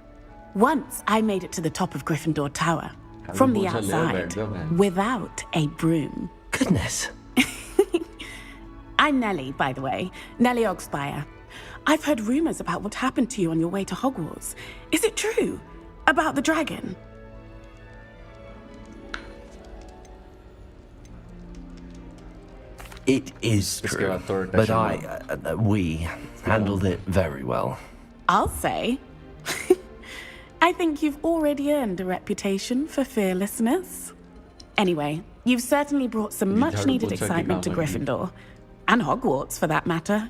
Once I made it to the top of Gryffindor Tower, from the outside, without a broom. Goodness. I'm Nellie, by the way. Nellie Ogspire. I've heard rumors about what happened to you on your way to Hogwarts. Is it true? About the dragon? It is true, but we handled it very well. I'll say. I think you've already earned a reputation for fearlessness. Anyway, you've certainly brought some much-needed excitement to Gryffindor. And Hogwarts, for that matter.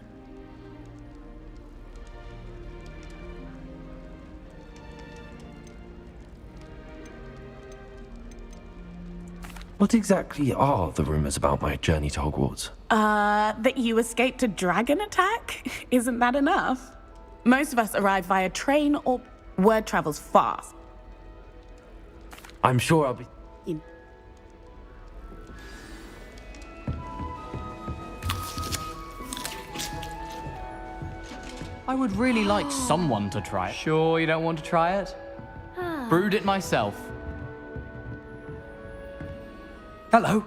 What exactly are the rumors about my journey to Hogwarts? That you escaped a dragon attack? Isn't that enough? Most of us arrive via train or word travels fast. I'm sure I'll be... I would really like someone to try it. Sure you don't want to try it? Brewed it myself. Hello,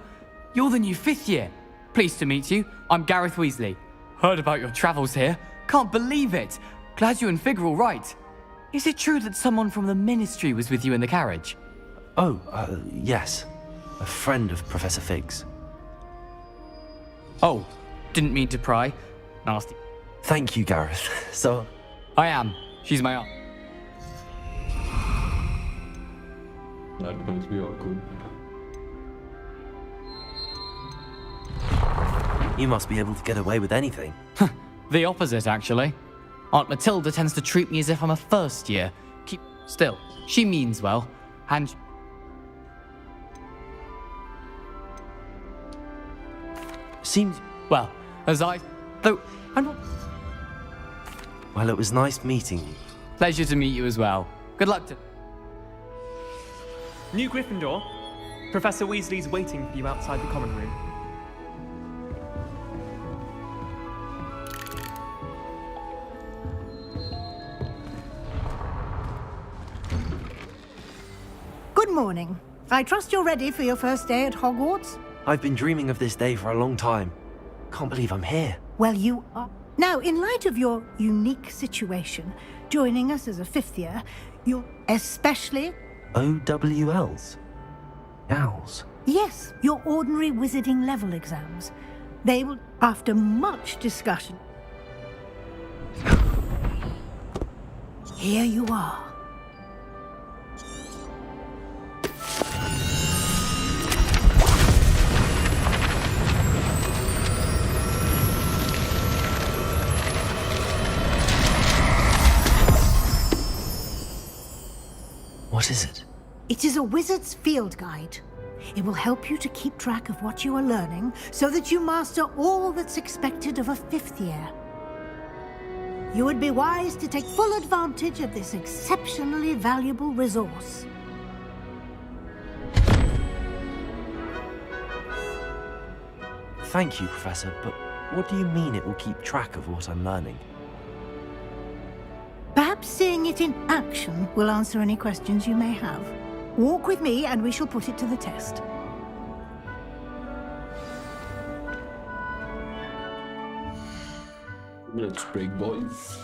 you're the new 5th year. Pleased to meet you. I'm Gareth Weasley. Heard about your travels here. Can't believe it. Glad you and Fig are all right. Is it true that someone from the Ministry was with you in the carriage? Oh, yes. A friend of Professor Fig's. Oh, didn't mean to pry. Nasty. Thank you, Gareth. So... I am. She's my aunt. That must be awkward. You must be able to get away with anything. The opposite, actually. Aunt Matilda tends to treat me as if I'm a first year. Keep still. She means well. And... Seems... Well, as I... Though... Well, it was nice meeting you. Pleasure to meet you as well. Good luck to... New Gryffindor. Professor Weasley's waiting for you outside the common room. Good morning. I trust you're ready for your first day at Hogwarts? I've been dreaming of this day for a long time. Can't believe I'm here. Well, you are. Now, in light of your unique situation, joining us as a 5th year, you're especially... OWLs? Owls? Yes, your ordinary wizarding level exams. They will, after much discussion... Here you are. What is it? It is a wizard's field guide. It will help you to keep track of what you are learning so that you master all that's expected of a 5th year. You would be wise to take full advantage of this exceptionally valuable resource. Thank you, Professor, but what do you mean it will keep track of what I'm learning? Perhaps seeing it in action will answer any questions you may have. Walk with me and we shall put it to the test. Let's break, boys.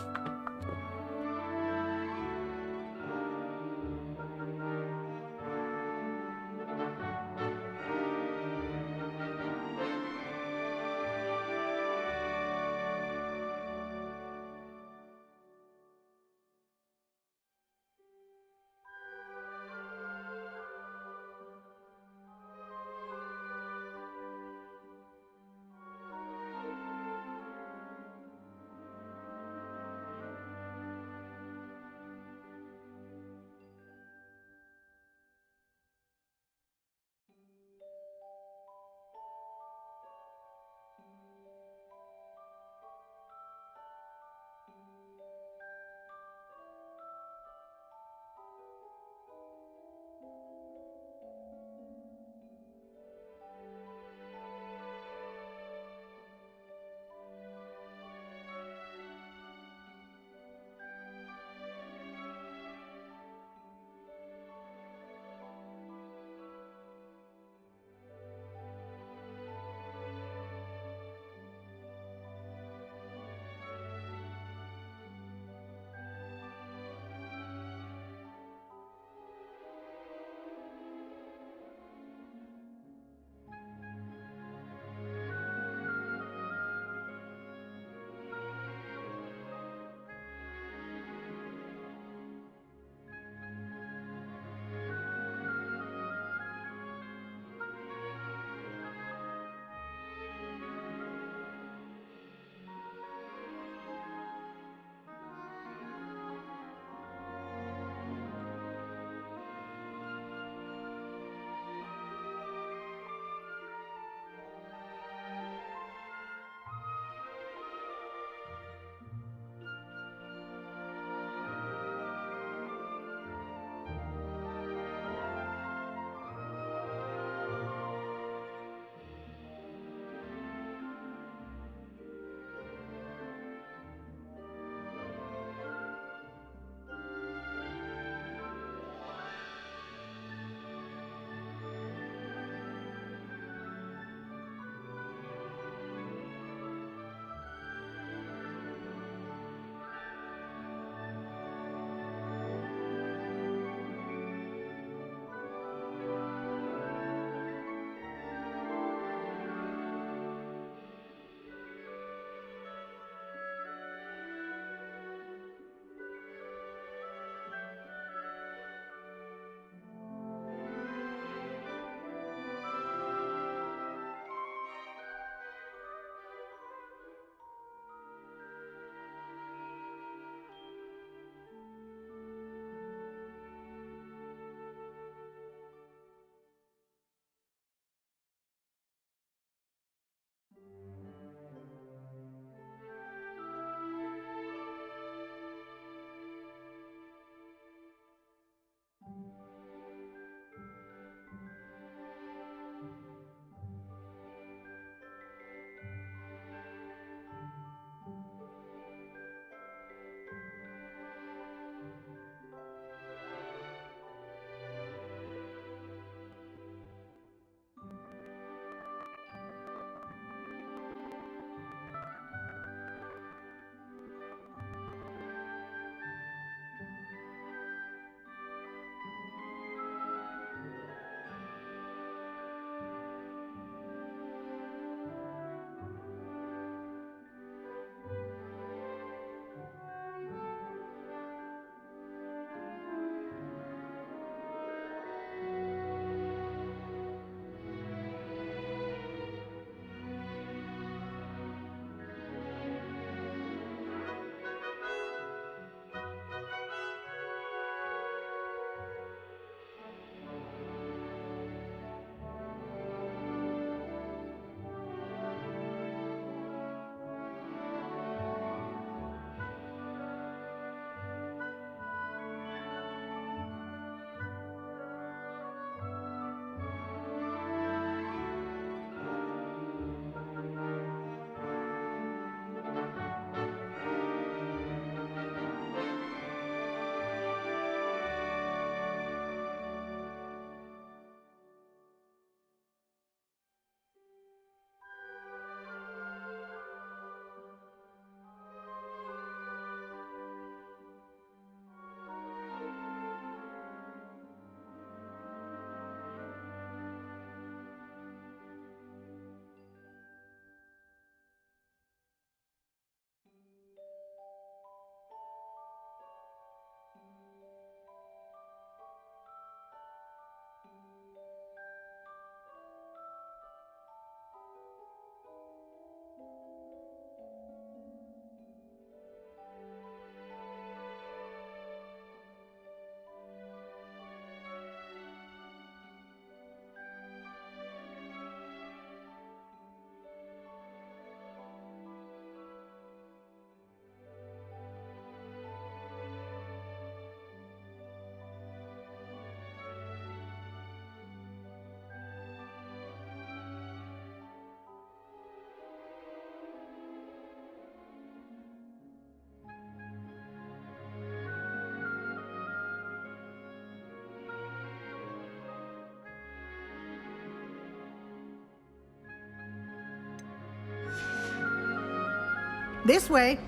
This way.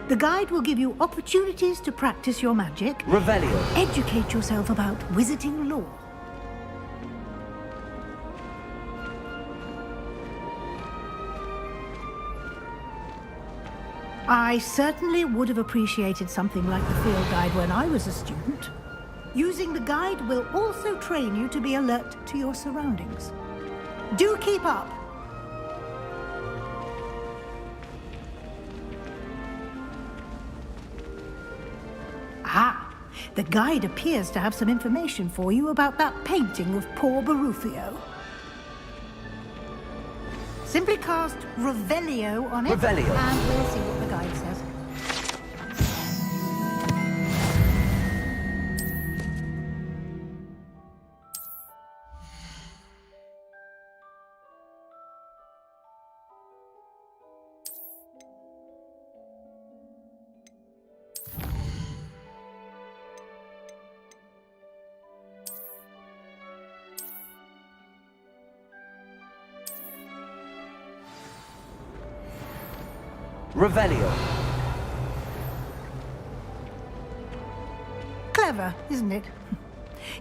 The guide will give you opportunities to practice your magic. Revelio. Educate yourself about wizarding lore. I certainly would have appreciated something like the field guide when I was a student. Using the guide will also train you to be alert to your surroundings. Do keep up! Ah, the guide appears to have some information for you about that painting of poor Barufio. Simply cast Revelio on it, Revelio. and we'll see what the guide says. Revelio. Clever, isn't it?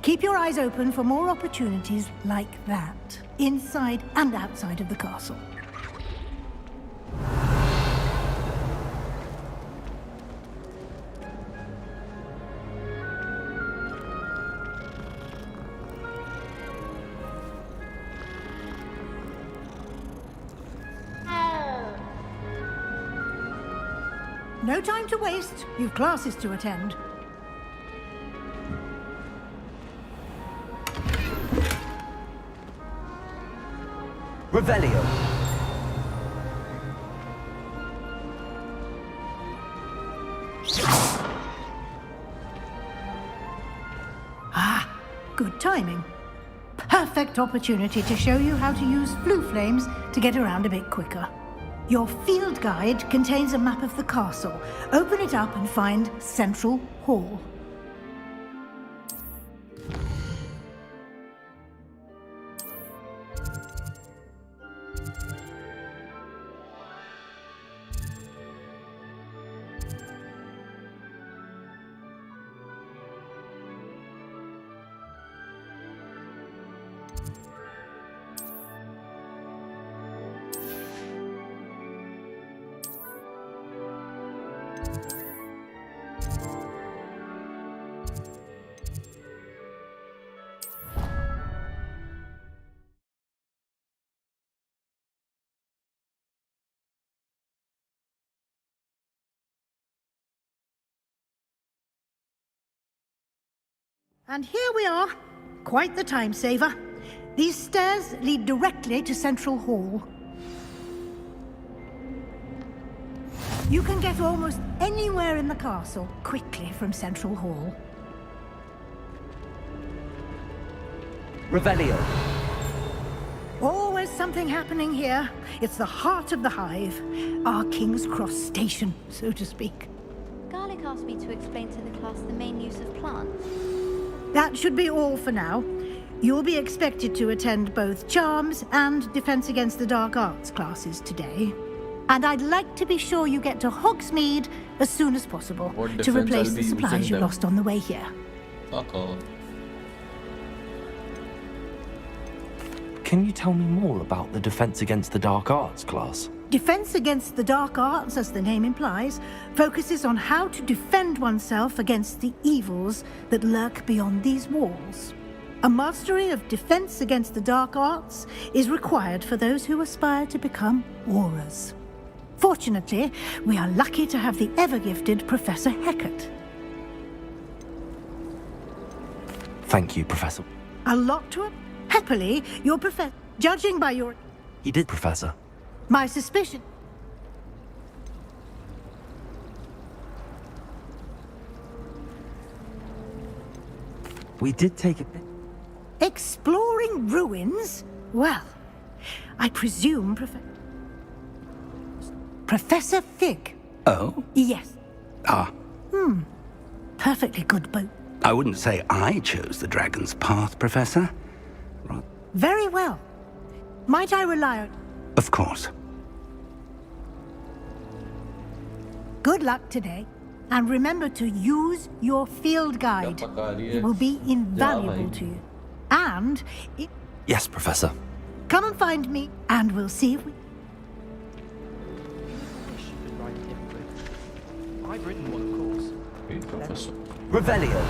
Keep your eyes open for more opportunities like that, inside and outside of the castle. No time to waste. You've classes to attend. Revelio. Ah, good timing. Perfect opportunity to show you how to use flue flames to get around a bit quicker. Your field guide contains a map of the castle. Open it up and find Central Hall. And here we are. Quite the time saver. These stairs lead directly to Central Hall. You can get almost anywhere in the castle quickly from Central Hall. Revelio. Always something happening here. It's the heart of the hive. Our King's Cross station, so to speak. Garlic asked me to explain to the class the main use of plants. That should be all for now. You'll be expected to attend both Charms and Defense Against the Dark Arts classes today. And I'd like to be sure you get to Hogsmeade as soon as possible to replace the supplies you lost on the way here. Fuck off. Can you tell me more about the Defense Against the Dark Arts class? Defense Against the Dark Arts, as the name implies, focuses on how to defend oneself against the evils that lurk beyond these walls. A mastery of Defense Against the Dark Arts is required for those who aspire to become Aurors. Fortunately, we are lucky to have the ever-gifted Professor Hecat. Thank you, Professor. A lot to it? Happily, your professor, judging by your... He did, Professor. My suspicion... We did take a bit. Exploring ruins? Well, I presume Professor Fig. Oh? Yes. Ah. Perfectly good boat. I wouldn't say I chose the dragon's path, Professor. Very well. Might I rely on... Of course. Good luck today. And remember to use your field guide. It will be invaluable to you. And Yes, Professor. come and find me, and we'll see if we... I've written one, of course. Hey, Professor. Revelio.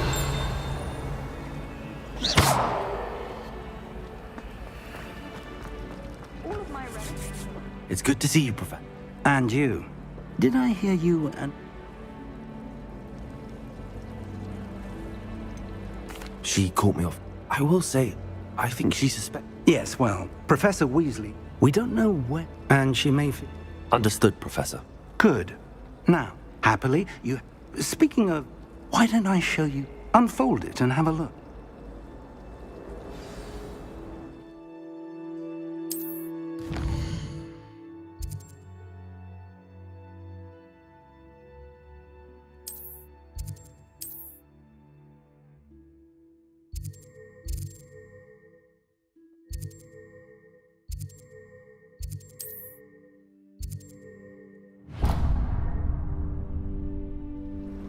It's good to see you, Professor. And you. Did I hear you and... She caught me off. I will say, I think she suspects. Yes, well, Professor Weasley. We don't know where... And she may... Understood, Professor. Good. Now, happily, you... Speaking of... Why don't I show you... Unfold it and have a look.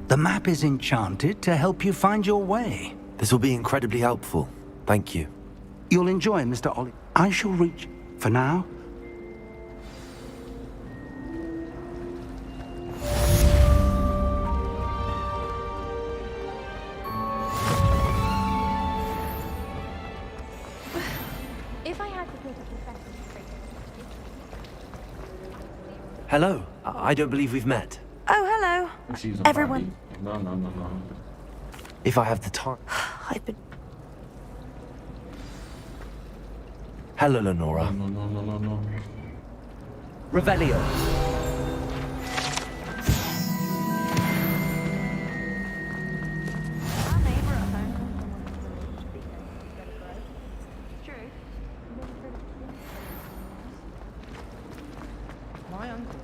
The map is enchanted to help you find your way. This will be incredibly helpful. Thank you. You'll enjoy, Mr. Ollie. I shall reach... For now... If I had to put a confession straight. Hello. I don't believe we've met. Oh, hello. Everyone. No. If I have the time. I've been... Hello, Lenora. No. Revelio. My uncle.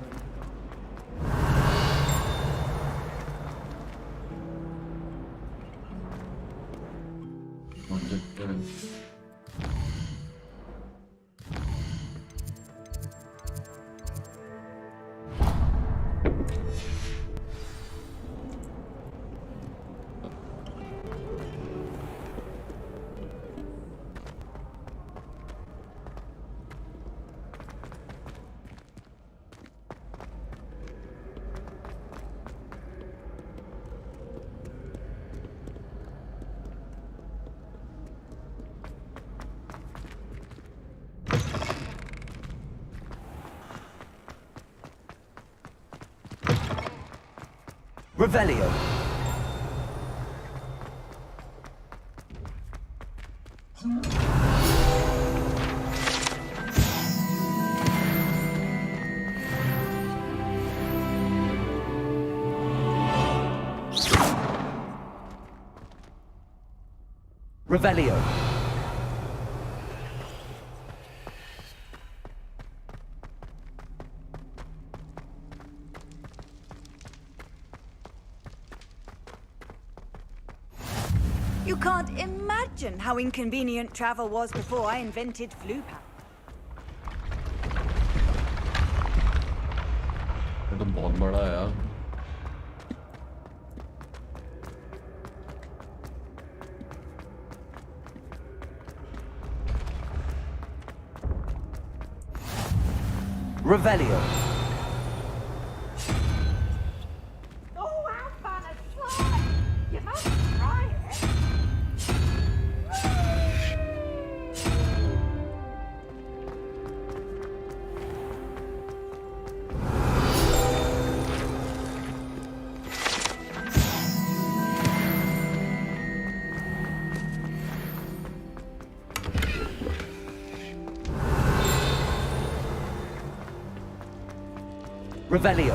Revelio. Revelio. You can't imagine how inconvenient travel was before I invented flu power. ये तो बहुत बड़ा है यार. Revelio. Oh, how fun a slide! You must try it. Revelio.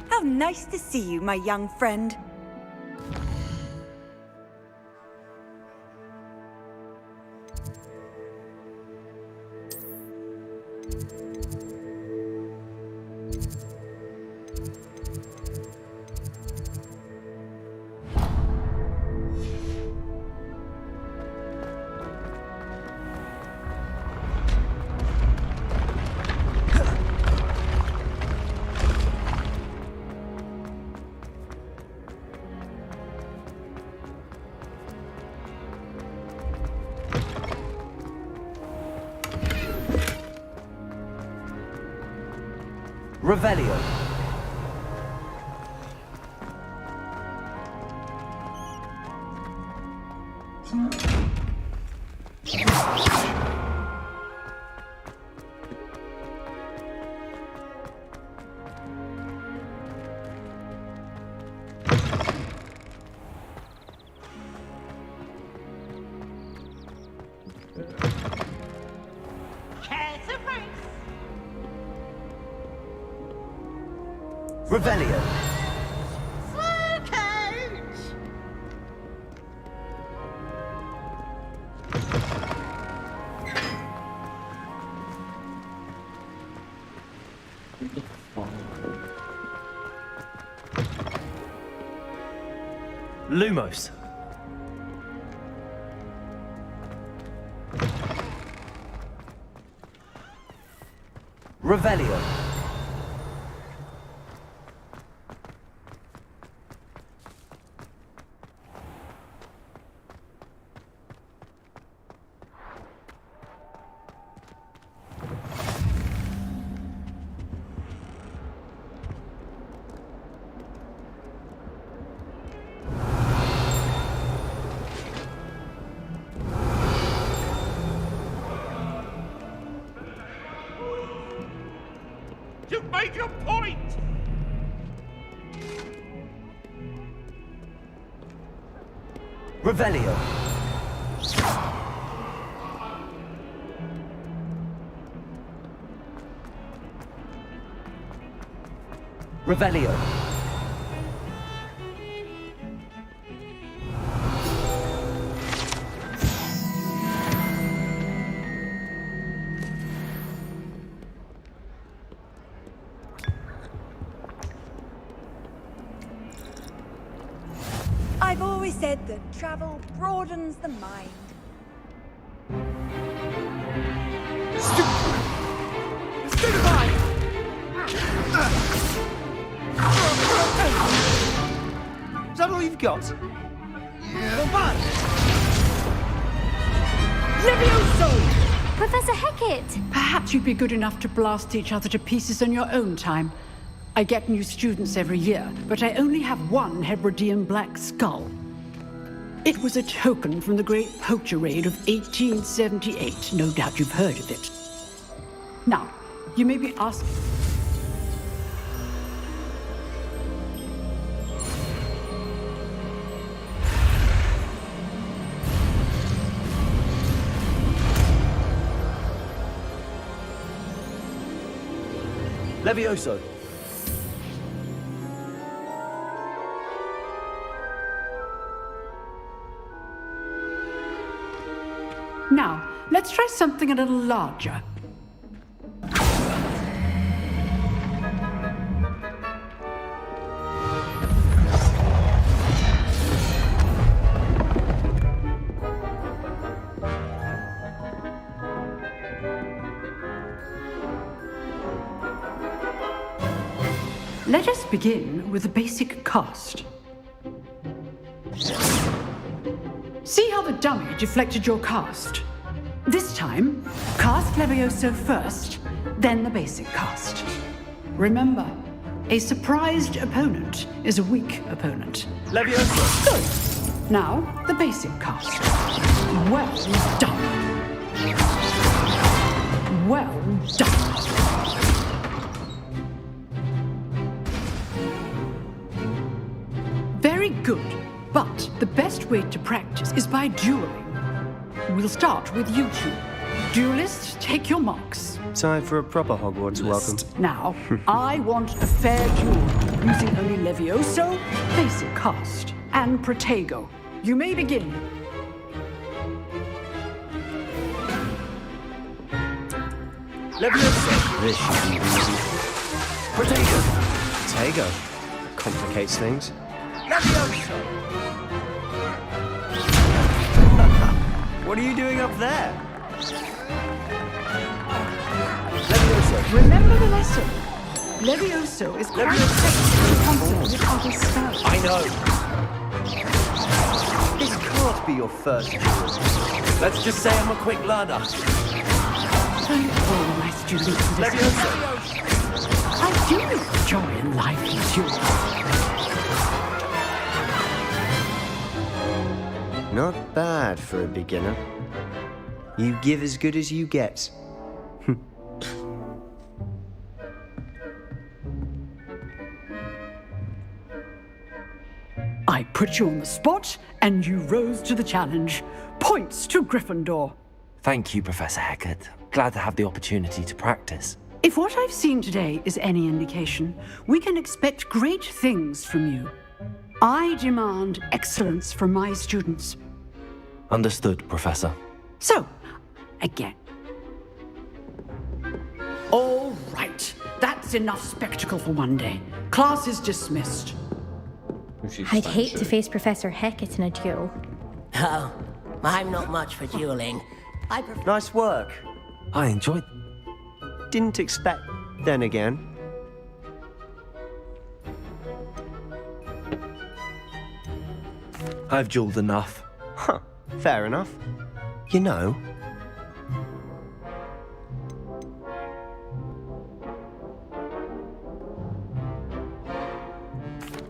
How nice to see you, my young friend. Revelio. Revelio. Lumos. Revelio. You've made your point! Revelio. Revelio. I've always said that travel broadens the mind. Is that all you've got? Levioso! Professor Hecat! Perhaps you'd be good enough to blast each other to pieces in your own time. I get new students every year, but I only have one Hebridean black skull. It was a token from the Great Poacher Raid of 1878. No doubt you've heard of it. Now, you may be asking... Levioso. Now, let's try something a little larger. Let us begin with the basic cast. See how the dummy deflected your cast? This time, cast Levioso first, then the basic cast. Remember, a surprised opponent is a weak opponent. Levioso! Good. Now, the basic cast. Well done. Well done. Very good, but the best way to practice is by dueling. We'll start with you two. Duelists, take your marks. Time for a proper Hogwarts welcome. Now, I want a fair duel, using only Levioso, basic cast, and Protego. You may begin. Leviosa! This should be easy. Protego! Protego. Complicates things. Leviosa! What are you doing up there? Leviosa! Remember the lesson. Levioso is quite effective in concert with other spells. I know. This can't be your first duel. Let's just say I'm a quick learner. Don't all my students to this. Leviosa! I do enjoy in life with you. Not bad for a beginner. You give as good as you get. I put you on the spot, and you rose to the challenge. Points to Gryffindor. Thank you, Professor Hecat. Glad to have the opportunity to practice. If what I've seen today is any indication, we can expect great things from you. I demand excellence from my students. Understood, Professor. So, again. All right. That's enough spectacle for one day. Class is dismissed. I'd hate to face Professor Hecat in a duel. Oh, I'm not much for dueling. Nice work. I enjoyed... Didn't expect... Then again. I've dueled enough. Huh. Fair enough. You know...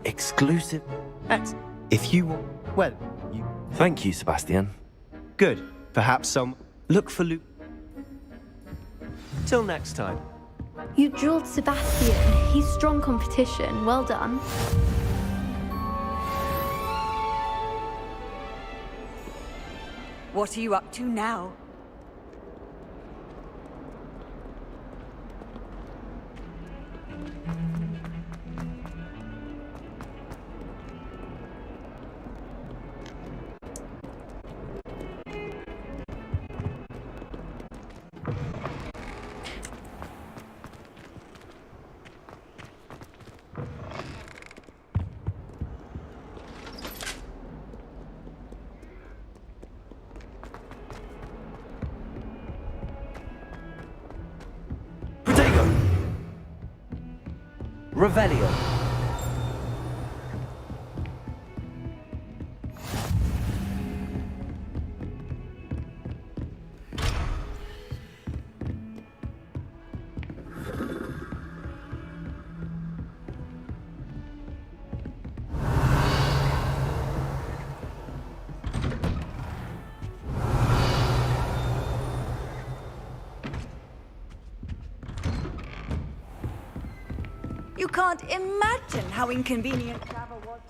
Exclusive? If you... Well, you... Thank you, Sebastian. Good. Perhaps some... Look for Luke. Till next time. You dueled Sebastian. He's strong competition. Well done. What are you up to now? Revelio. You can't imagine how inconvenient travel was.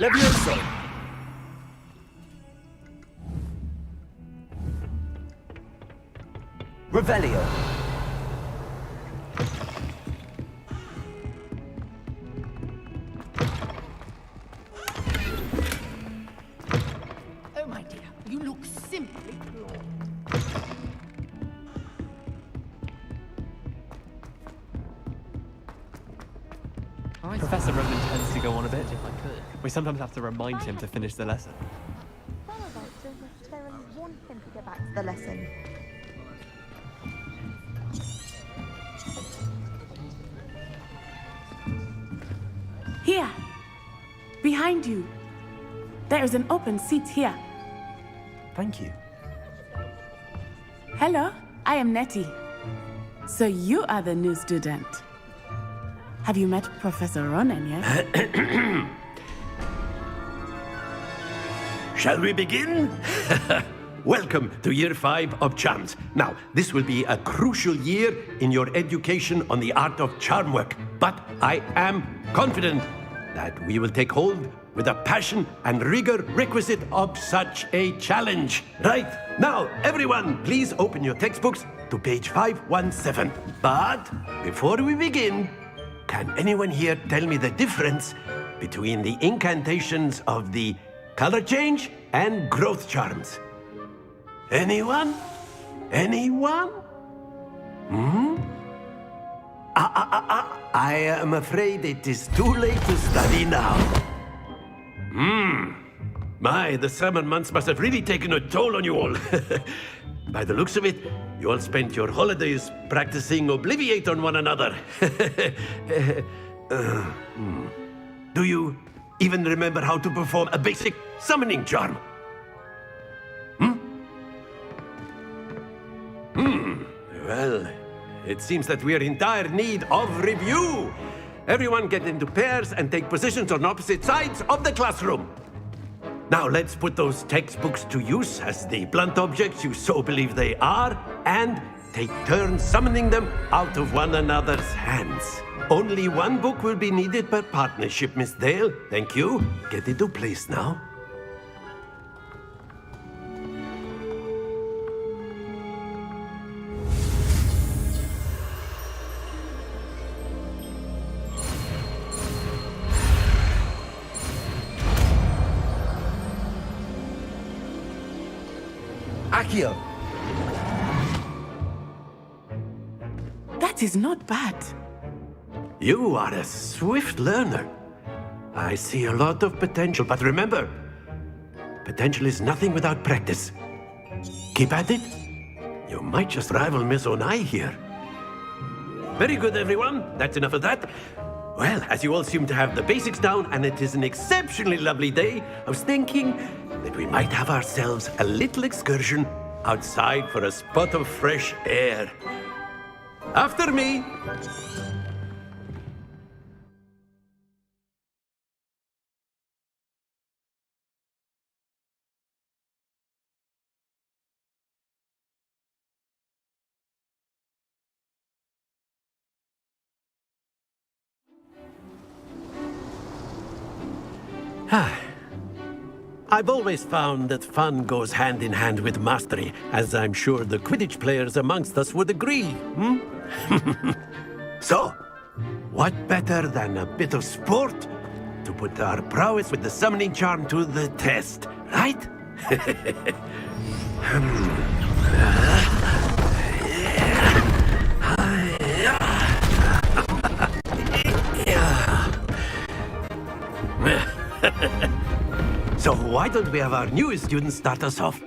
Leviosa! Revelio. Oh, my dear, you look simply flawed. Professor Roman tends to go on a bit. We sometimes have to remind him to finish the lesson. Some of us don't necessarily want him to get back to the lesson. Here. Behind you. There is an open seat here. Thank you. Hello, I am Nettie. So you are the new student. Have you met Professor Ronan yet? Shall we begin? Welcome to Year 5 of Charms. Now, this will be a crucial year in your education on the art of charm work, but I am confident that we will take hold with the passion and rigor requisite of such a challenge. Right, now, everyone, please open your textbooks to page 517. But before we begin, can anyone here tell me the difference between the incantations of the color change and growth charms? Anyone? Anyone? Hmm? I am afraid it is too late to study now. My, the summer months must have really taken a toll on you all. By the looks of it, you all spent your holidays practicing Obliviate on one another. Do you even remember how to perform a basic summoning charm? Well, it seems that we are in dire need of review. Everyone get into pairs and take positions on opposite sides of the classroom. Now let's put those textbooks to use as the blunt objects you so believe they are, and take turns summoning them out of one another's hands. Only one book will be needed per partnership, Miss Dale. Thank you. Get into place now. Akio! That is not bad. You are a swift learner. I see a lot of potential, but remember, potential is nothing without practice. Keep at it. You might just rival Miss Onai here. Very good, everyone. That's enough of that. Well, as you all seem to have the basics down, and it is an exceptionally lovely day, I was thinking that we might have ourselves a little excursion outside for a spot of fresh air. After me! I've always found that fun goes hand in hand with mastery, as I'm sure the Quidditch players amongst us would agree, So, what better than a bit of sport to put our prowess with the summoning charm to the test, right? So why don't we have our newest student start us off?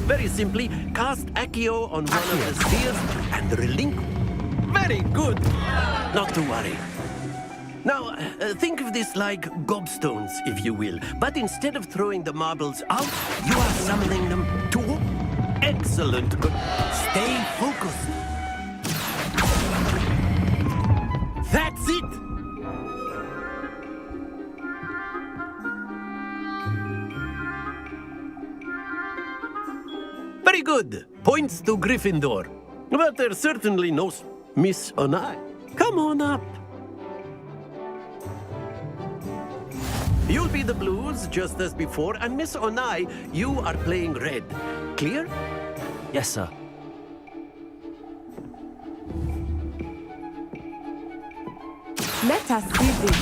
Very simply, cast Accio on one of the spheres and relinquish. Very good! Not to worry. Now, think of this like gobstones, if you will. But instead of throwing the marbles out, you are summoning them to... Excellent. Stay focused. That's it! Very good. Points to Gryffindor. But there's certainly no Miss Onai. Come on up. You'll be the blues, just as before, and Miss Onai, you are playing red. Clear? Yes, sir. Let us see this.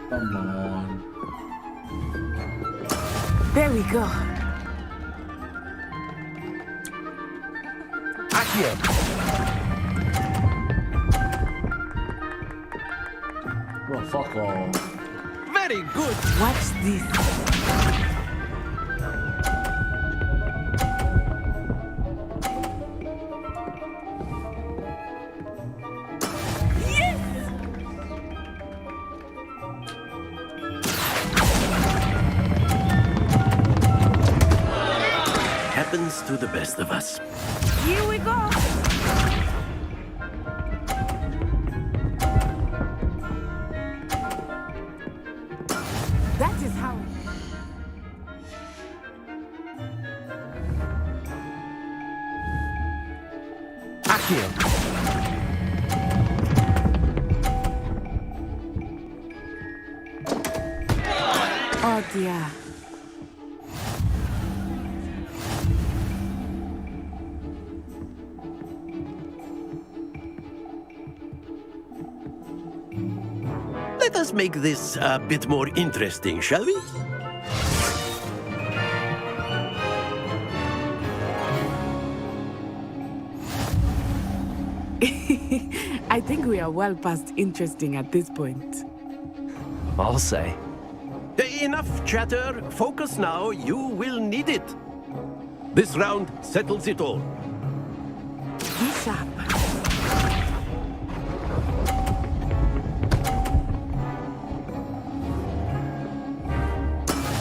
Come on. There we go. Accio! Well, fuck off. Very good. Watch this. Yes! Happens to the best of us. Here we go. That is how. Accio! Oh dear. us make this a bit more interesting, shall we? I think we are well past interesting at this point. I'll say. Enough chatter. Focus now. You will need it. This round settles it all. Be sharp.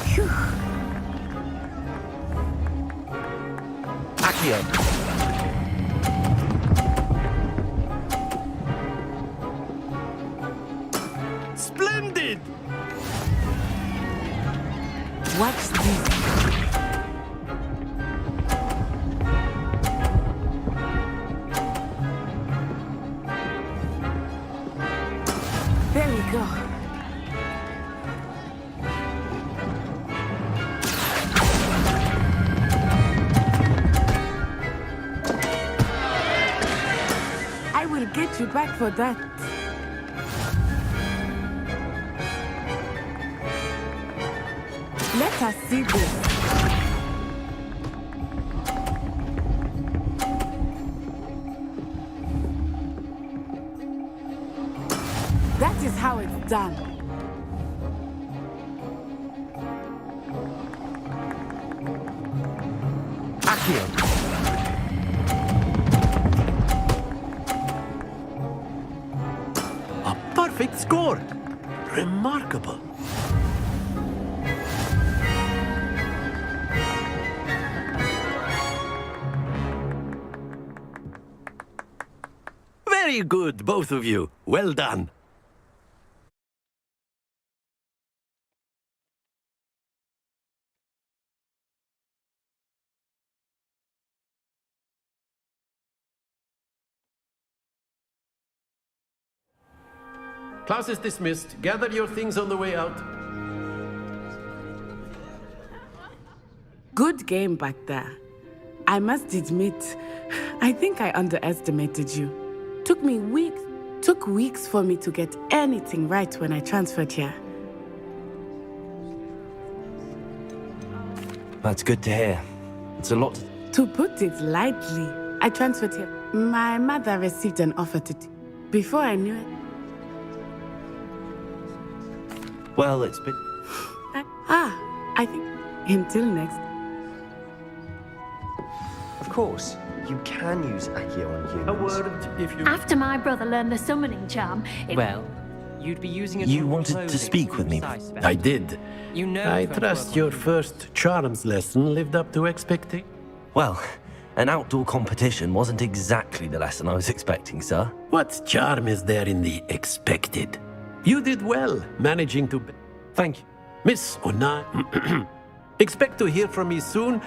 Phew. Accio. Splendid! Watch this. There we go. I will get you back for that. Let us see this. That is how it's done. Accio. A perfect score. Remarkable. Very good, both of you. Well done. Class is dismissed. Gather your things on the way out. Good game back there. I must admit, I think I underestimated you. Took weeks for me to get anything right when I transferred here. That's good to hear. It's a lot. To put it lightly, I transferred here. My mother received an offer to... Before I knew it... Well, it's been... I think... Until next... Of course, you can use Accio on humans. A word if you... After my brother learned the summoning charm, it... Well, you'd be using it. You wanted to speak with me. I did. You know. I trust your first charms lesson lived up to expectation. Well, an outdoor competition wasn't exactly the lesson I was expecting, sir. What charm is there in the expected? You did well, managing to... Thank you. Miss Onai, expect to hear from me soon.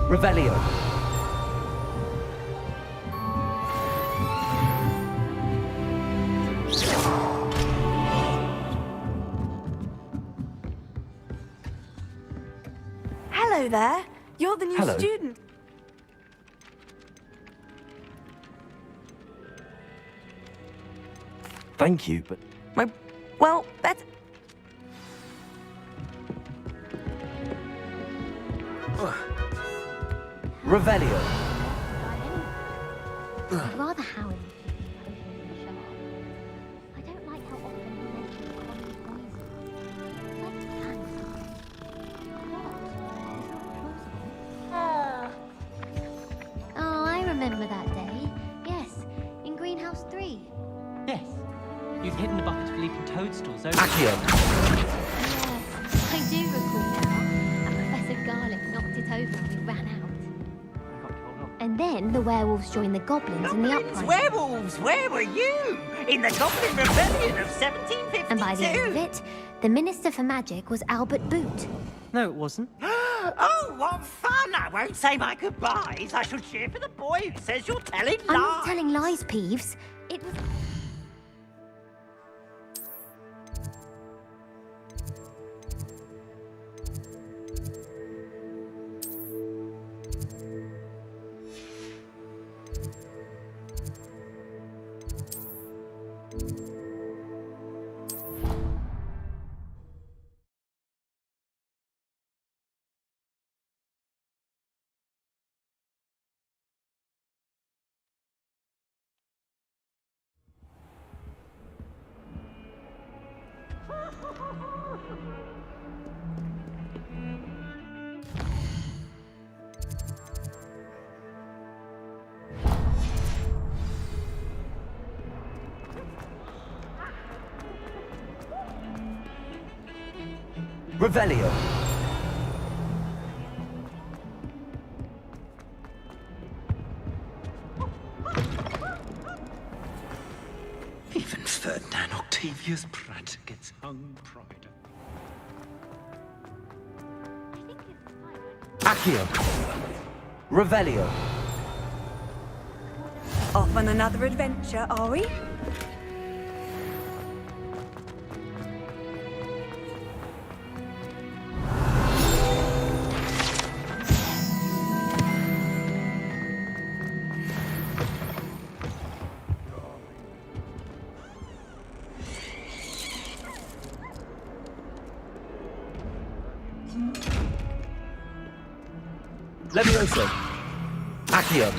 Revelio. Hello there. You're the new Hello. student. Thank you, but... Well, that's... Revelio. I'd rather Howard. I don't like how often he mentions Oh, I remember that day. Yes, in Greenhouse 3. Yes. You'd hidden a bucket of leaping toadstools over. Accio. Yes, I do recall now. And Professor Garlic knocked it over and we ran out. And then the werewolves joined the goblins in the uprising. Werewolves, where were you? In the Goblin Rebellion of 1752. And by the end of it, the Minister for Magic was Albert Boot. No, it wasn't. Oh, what fun! I won't say my goodbyes. I shall cheer for the boy who says you're telling lies. I'm not telling lies, Peeves. It was... Revelio. Even Ferdinand Octavius Pratt gets hung pride. Accio. Revelio. Off on another adventure, are we? Levioso. Accio.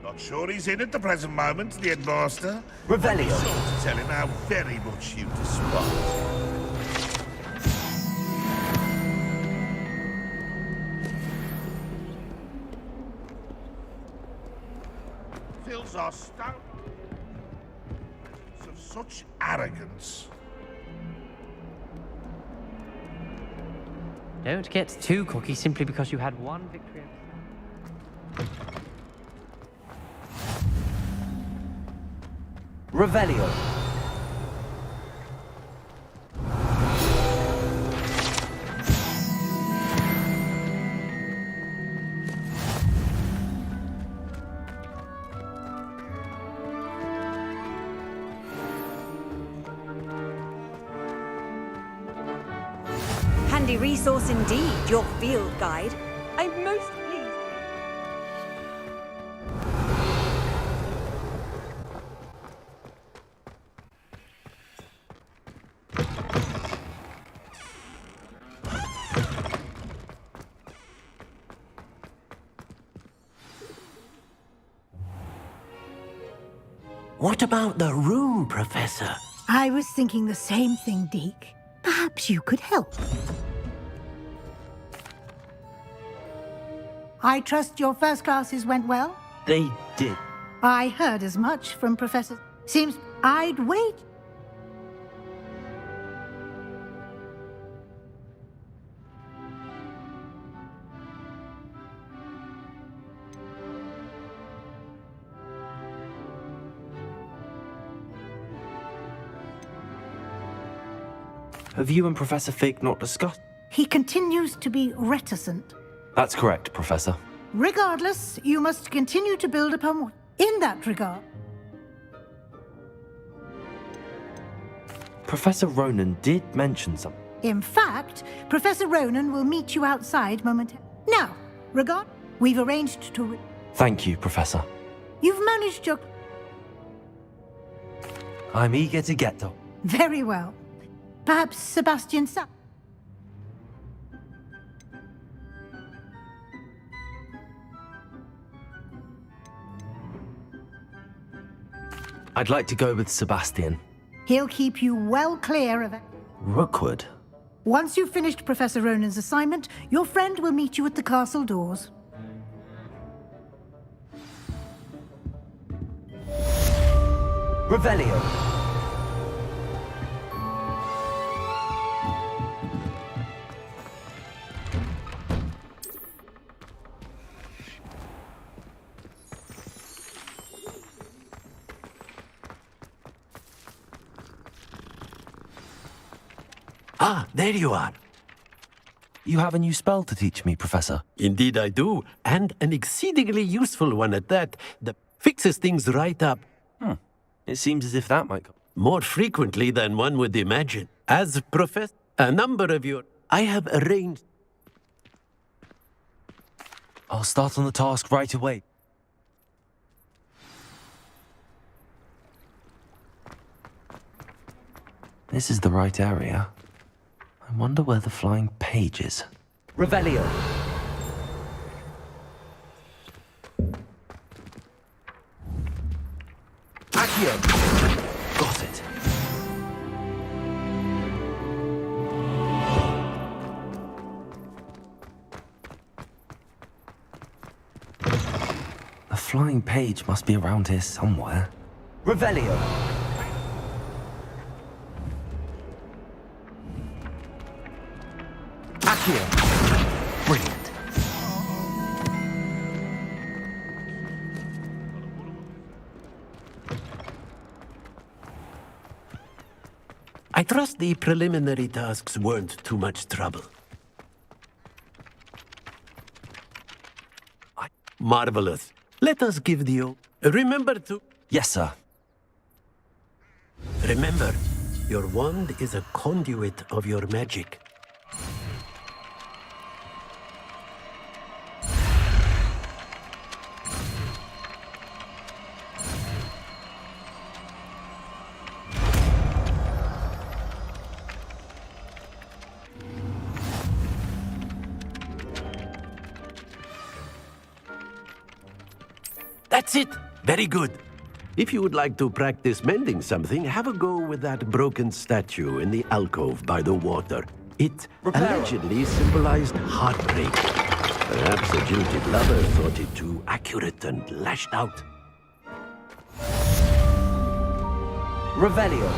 Not sure he's in at the present moment, the headmaster. Revelio. Sure to tell him how very much you despise. Fills our stout of such arrogance. Don't get too cocky simply because you had one victory. Revelio. Handy resource indeed, your field guide. I'm most pleased. What about the room, Professor? I was thinking the same thing, Deke. Perhaps you could help. I trust your first classes went well? They did. I heard as much from Professor. Seems I'd wait. Have you and Professor Fig not discussed? He continues to be reticent. That's correct, Professor. Regardless, you must continue to build upon what in that regard. Professor Ronan did mention something. In fact, Professor Ronan will meet you outside momentarily. Now, we've arranged to... Thank you, Professor. You've managed your... I'm eager to get to... Very well. Perhaps Sebastian Sa... I'd like to go with Sebastian. He'll keep you well clear of it. Rookwood? Once you've finished Professor Ronan's assignment, your friend will meet you at the castle doors. Revelio. Ah, there you are. You have a new spell to teach me, Professor. Indeed I do, and an exceedingly useful one at that. That fixes things right up. It seems as if that might go. More frequently than one would imagine. As Professor, a number of your... I have arranged... I'll start on the task right away. This is the right area. I wonder where the flying page is. Revelio. Accio. Got it. The flying page must be around here somewhere. Revelio. Accio. Brilliant. I trust the preliminary tasks weren't too much trouble. Marvelous. Let us give the... Remember to... Yes, sir. Remember, your wand is a conduit of your magic. That's it! Very good. If you would like to practice mending something, have a go with that broken statue in the alcove by the water. It allegedly symbolized heartbreak. Perhaps a jilted lover thought it too accurate and lashed out. Revelio.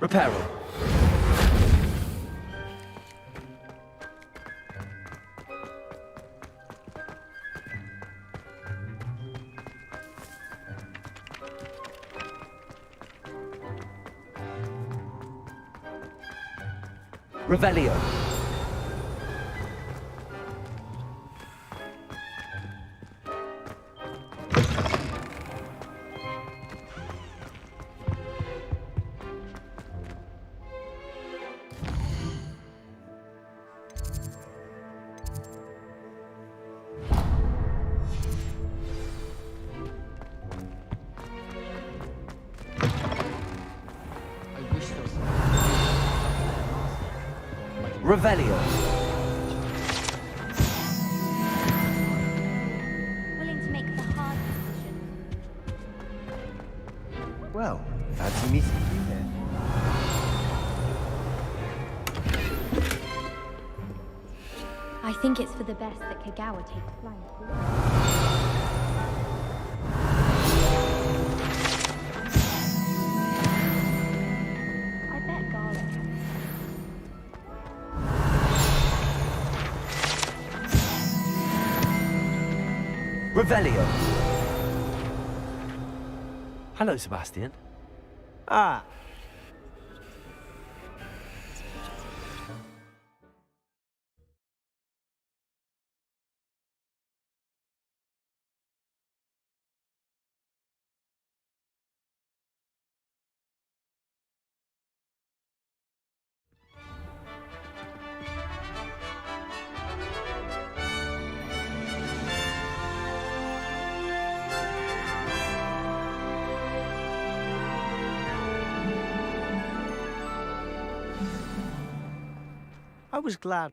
Reparo. Revelio. Revelio. Willing to make the hard decision. Well, fancy meeting you here. I think it's for the best that Kagawa takes flight. I bet garlic. Revelio. Hello, Sebastian. Ah. I was glad.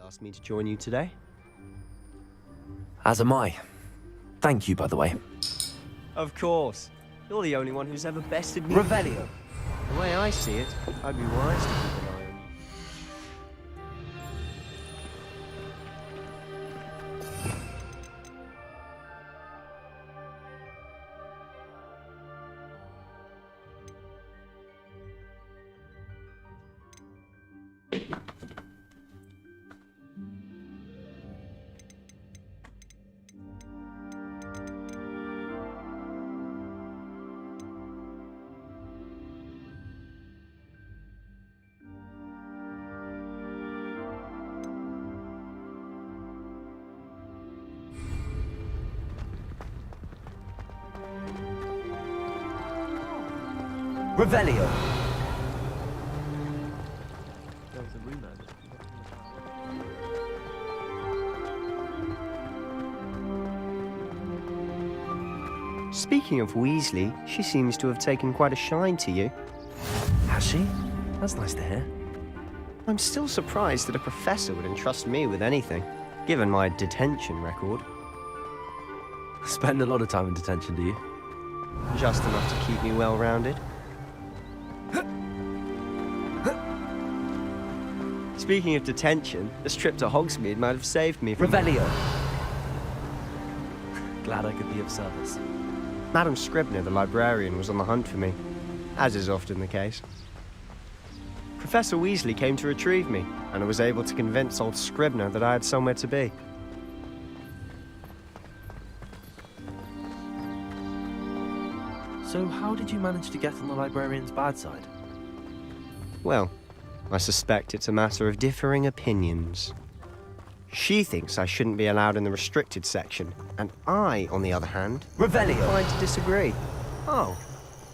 asked me to join you today. As am I. Thank you, by the way. Of course. You're the only one who's ever bested me. Revelio. The way I see it, I'd be wise to keep an eye on you. Revelio. There was a rumour that... Speaking of Weasley, she seems to have taken quite a shine to you. Has she? That's nice to hear. I'm still surprised that a professor would entrust me with anything, given my detention record. Spend a lot of time in detention, do you? Just enough to keep me well-rounded. Speaking of detention, this trip to Hogsmeade might have saved me from... Revelio. Glad I could be of service. Madam Scribner, the librarian, was on the hunt for me, as is often the case. Professor Weasley came to retrieve me, and I was able to convince old Scribner that I had somewhere to be. So how did you manage to get on the librarian's bad side? Well, I suspect it's a matter of differing opinions. She thinks I shouldn't be allowed in the restricted section, and I, on the other hand, Revelio. inclined to disagree. Oh,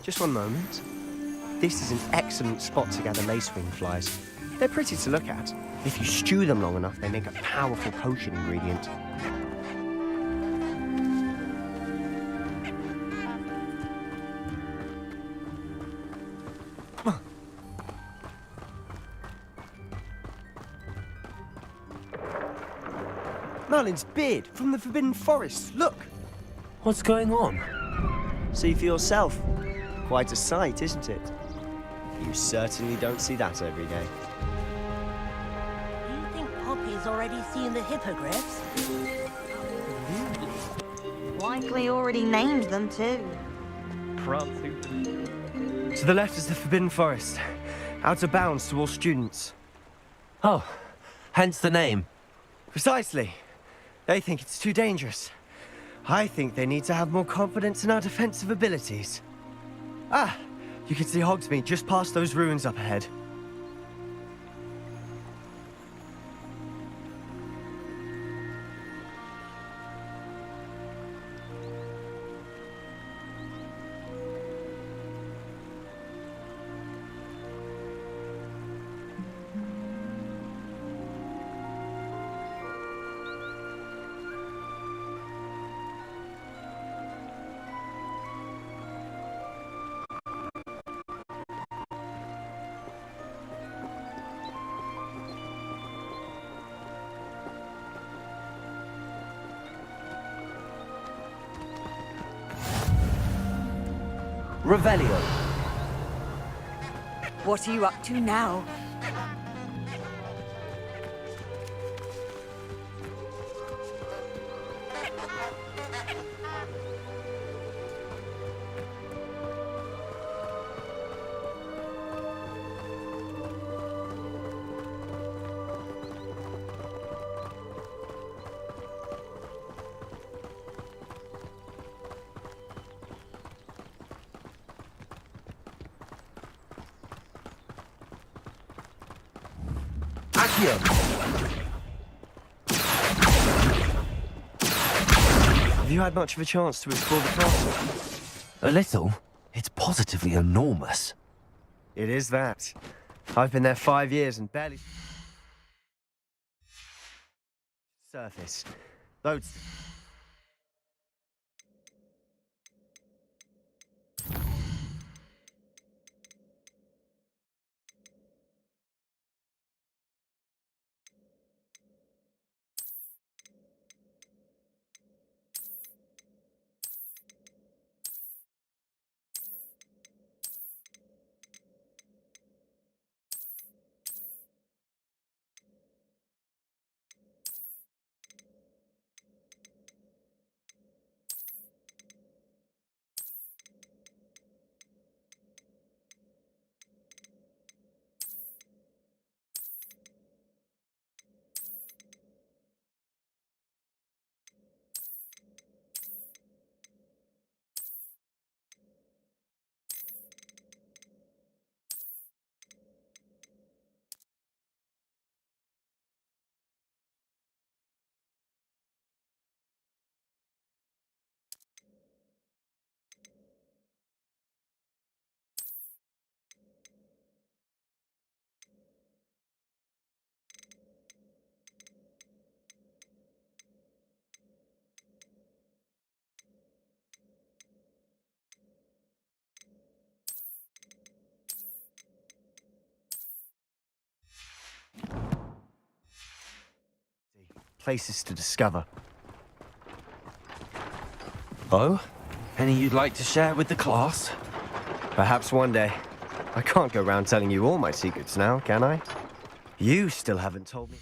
just one moment. This is an excellent spot to gather lacewing flies. They're pretty to look at. If you stew them long enough, they make a powerful potion ingredient. Merlin's beard from the Forbidden Forest. Look! What's going on? See for yourself. Quite a sight, isn't it? You certainly don't see that every day. Do you think Poppy's already seen the hippogriffs? Likely already named them too. To the left is the Forbidden Forest. Out of bounds to all students. Oh, hence the name. Precisely. They think it's too dangerous. I think they need to have more confidence in our defensive abilities. Ah, you can see Hogsmeade just past those ruins up ahead. Revelio. What are you up to now? Have you had much of a chance to explore the castle? A little. It's positively enormous. It is that. I've been there 5 years and barely... surface. Loads... places to discover. Oh? Any you'd like to share with the class? Perhaps one day. I can't go around telling you all my secrets now, can I? You still haven't told me.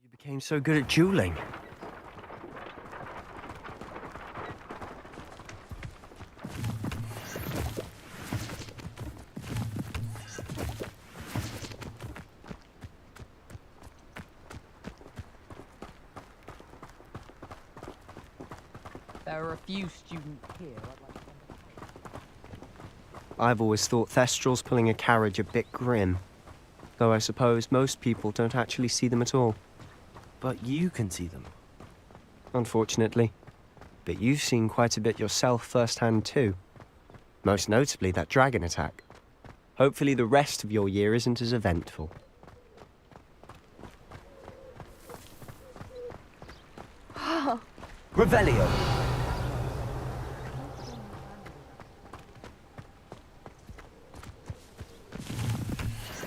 You became so good at dueling. There are a few students here. I've always thought Thestrals pulling a carriage a bit grim. Though I suppose most people don't actually see them at all. But you can see them. Unfortunately. But you've seen quite a bit yourself firsthand too. Most notably that dragon attack. Hopefully the rest of your year isn't as eventful. Revelio.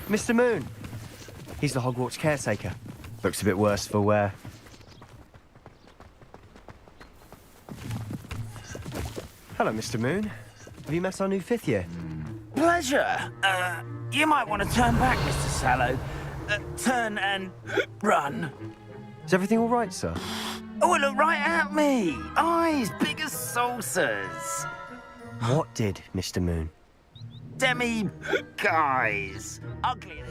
Mr. Moon! He's the Hogwarts caretaker. Looks a bit worse for wear. Hello, Mr. Moon. Have you met our new 5th year? Pleasure. You might want to turn back, Mr. Sallow. Turn and run. Is everything all right, sir? Oh, look right at me. Eyes big as saucers. What did, Mr. Moon? Demi guys. Ugly.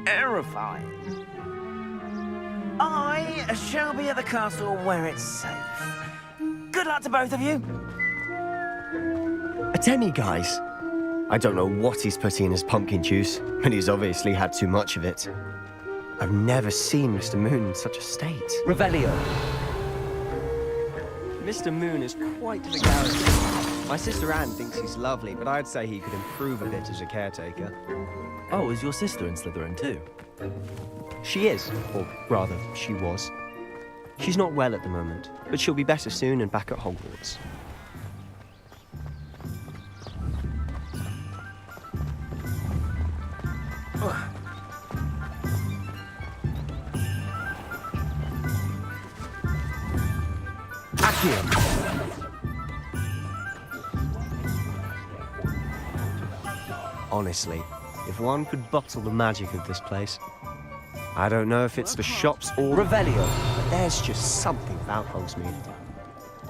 Terrifying. I shall be at the castle where it's safe. Good luck to both of you. A demi-guise? I don't know what he's putting in his pumpkin juice, but he's obviously had too much of it. I've never seen Mr. Moon in such a state. Revelio. Mr. Moon is quite the character. My sister Anne thinks he's lovely, but I'd say he could improve a bit as a caretaker. Oh, is your sister in Slytherin too? She is, or rather, she was. She's not well at the moment, but she'll be better soon and back at Hogwarts. Honestly, if one could bottle the magic of this place. I don't know if it's the shops or Revelio, but there's just something about Hogsmeade.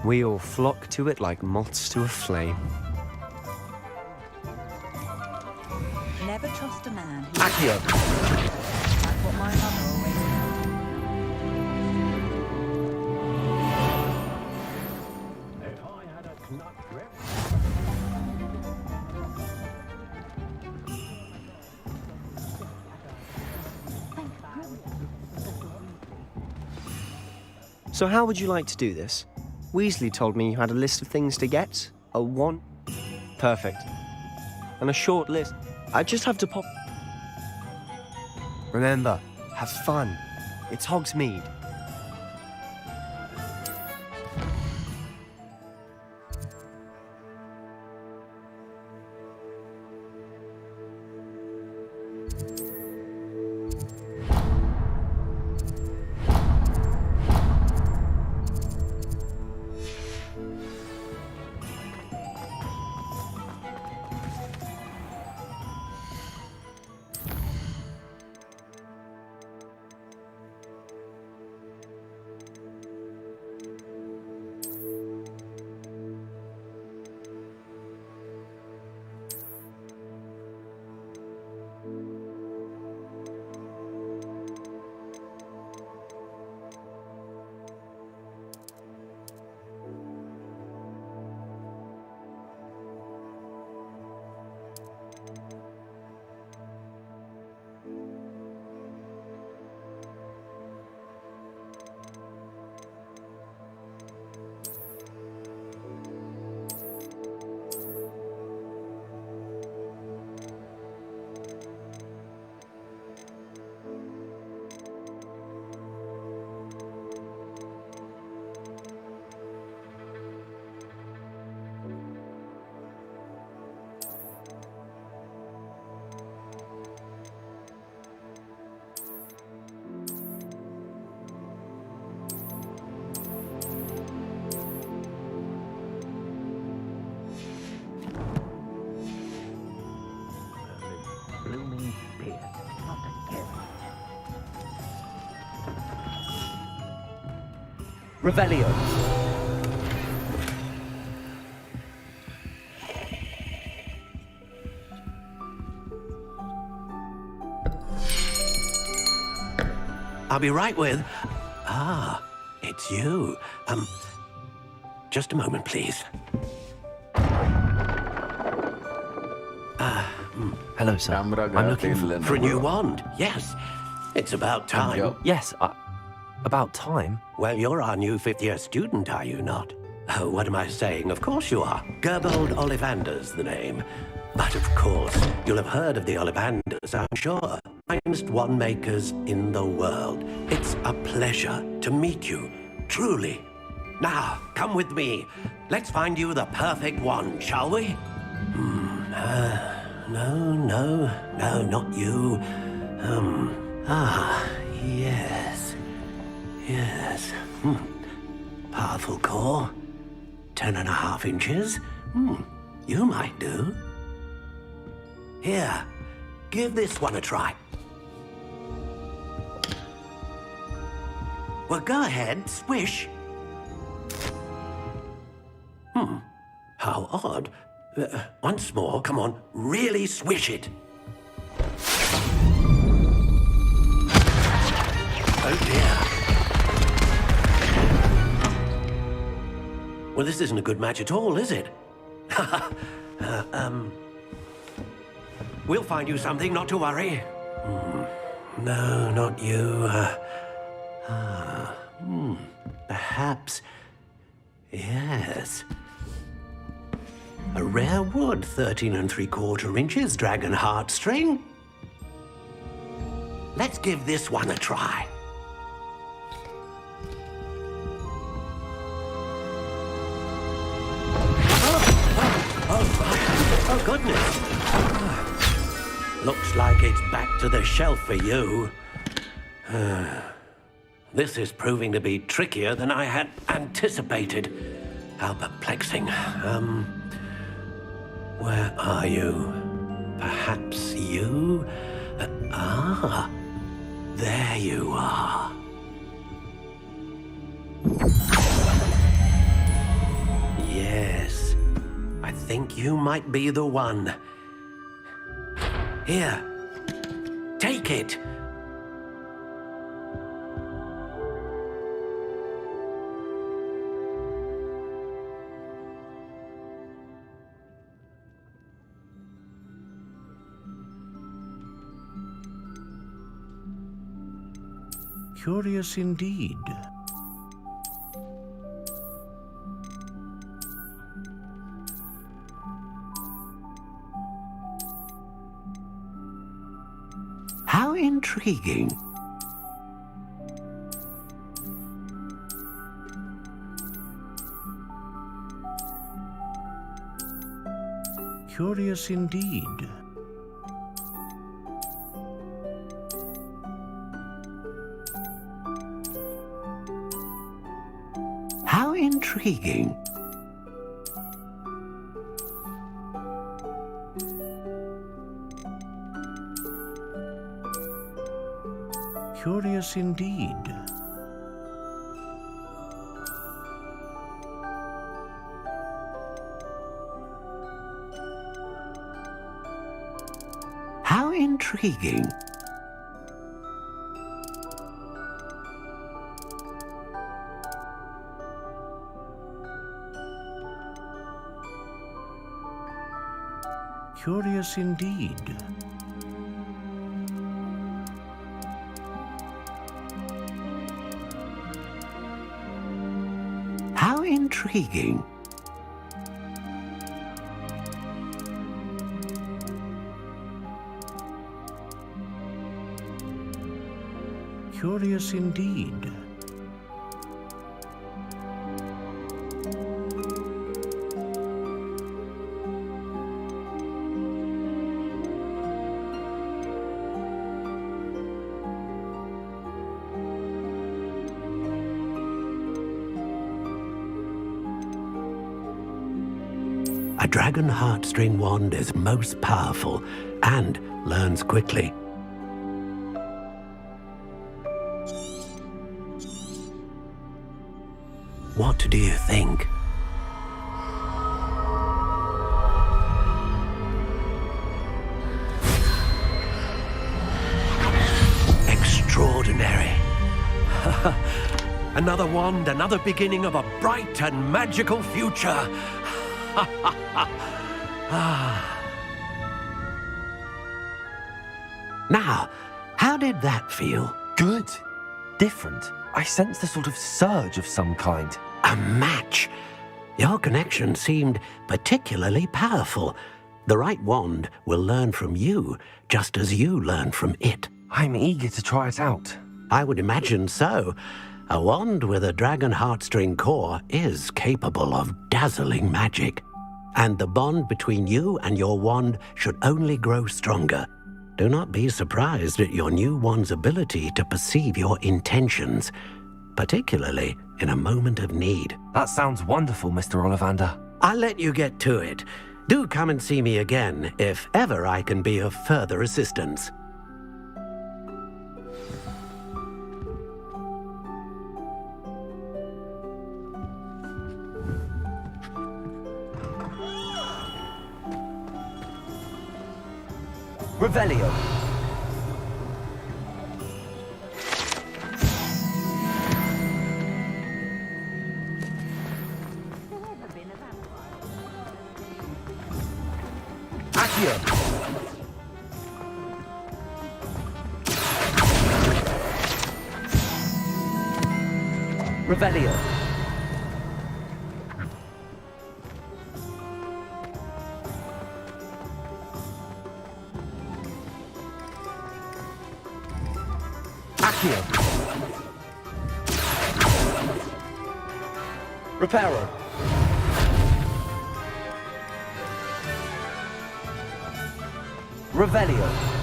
We all flock to it like moths to a flame. Never trust a man who... Accio. That's what my mother always said. So how would you like to do this? Weasley told me you had a list of things to get. A one? Perfect. And a short list. I just have to pop... Remember, have fun. It's Hogsmeade. Revelio. I'll be right with... Ah, it's you. Just a moment, please. Hello, sir. I'm looking For a new wand, yes. It's about time. Yes, about time. Well, you're our new fifth-year student, are you not? Oh, what am I saying? Of course you are. Gerbold Ollivander's the name. But of course, you'll have heard of the Ollivanders, I'm sure. Finest wand makers in the world. It's a pleasure to meet you, truly. Now, come with me. Let's find you the perfect wand, shall we? No, not you. Yes. Powerful core. 10.5 inches. You might do. Here, give this one a try. Well, go ahead, swish. How odd. Once more, come on, really swish it. Oh dear. Well, this isn't a good match at all, is it? We'll find you something, not to worry. No, not you. Perhaps... Yes. A rare wood, 13 3/4 inches, dragon heartstring. Let's give this one a try. Oh, goodness. Looks like it's back to the shelf for you. This is proving to be trickier than I had anticipated. How perplexing. Where are you? Perhaps you? There you are. Yes, I think you might be the one. Here, take it. Curious indeed. How intriguing. Curious indeed. How intriguing. Curious indeed. How intriguing. Curious indeed. How intriguing. Curious indeed. A dragon heartstring wand is most powerful and learns quickly. What do you think? Extraordinary. Another wand, another beginning of a bright and magical future. Now, how did that feel? Good. Different. I sensed a sort of surge of some kind. A match. Your connection seemed particularly powerful. The right wand will learn from you, just as you learn from it. I'm eager to try it out. I would imagine so. A wand with a dragon heartstring core is capable of dazzling magic. And the bond between you and your wand should only grow stronger. Do not be surprised at your new wand's ability to perceive your intentions, particularly in a moment of need. That sounds wonderful, Mr. Ollivander. I'll let you get to it. Do come and see me again if ever I can be of further assistance. Revelio. Accio. Revelio. Accio. Reparo. Revelio.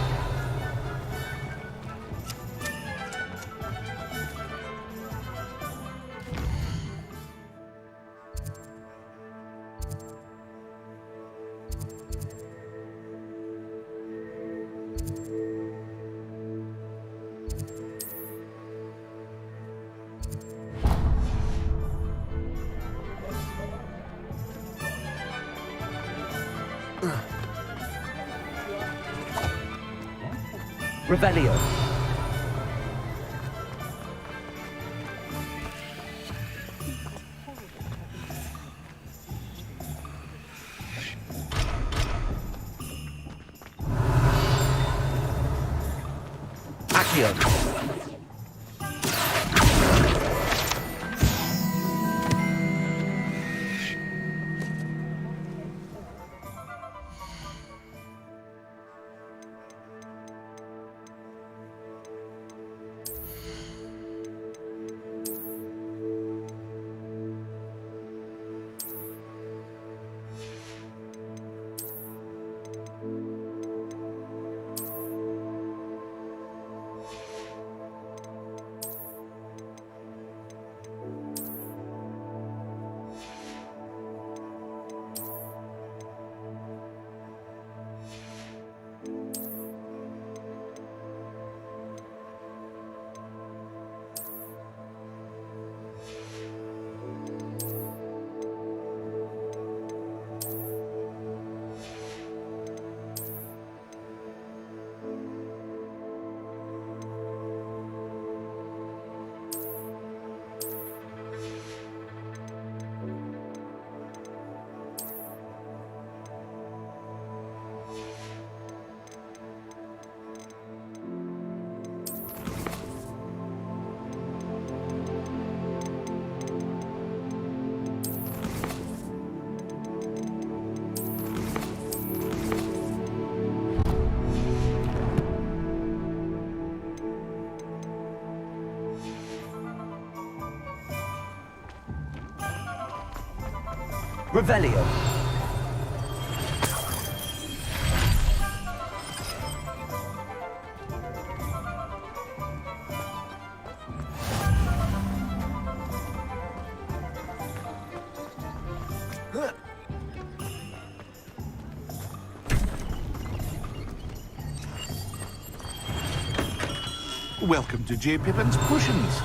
Revelio. Accio. Revelio. Welcome to J. Pippin's Cushions.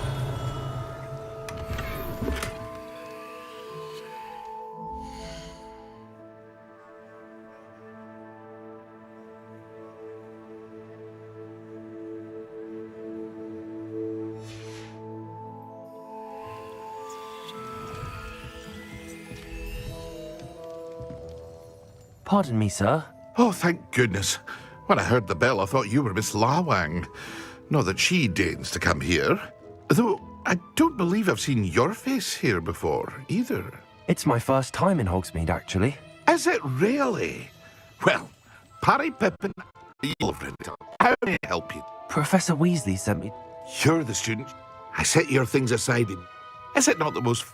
Pardon me, sir. Oh, thank goodness. When I heard the bell, I thought you were Miss Lawang. Not that she deigns to come here. Though I don't believe I've seen your face here before, either. It's my first time in Hogsmeade, actually. Is it really? Well, Parry Pippin, how may I help you? Professor Weasley sent me... You're the student. I set your things aside. Is it not the most...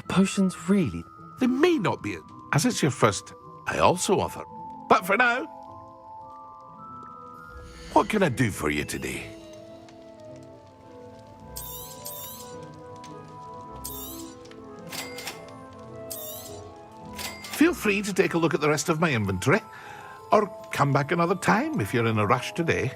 Potions, really? They may not be, as it's your first. I also offer. But for now, what can I do for you today? Feel free to take a look at the rest of my inventory, or come back another time if you're in a rush today.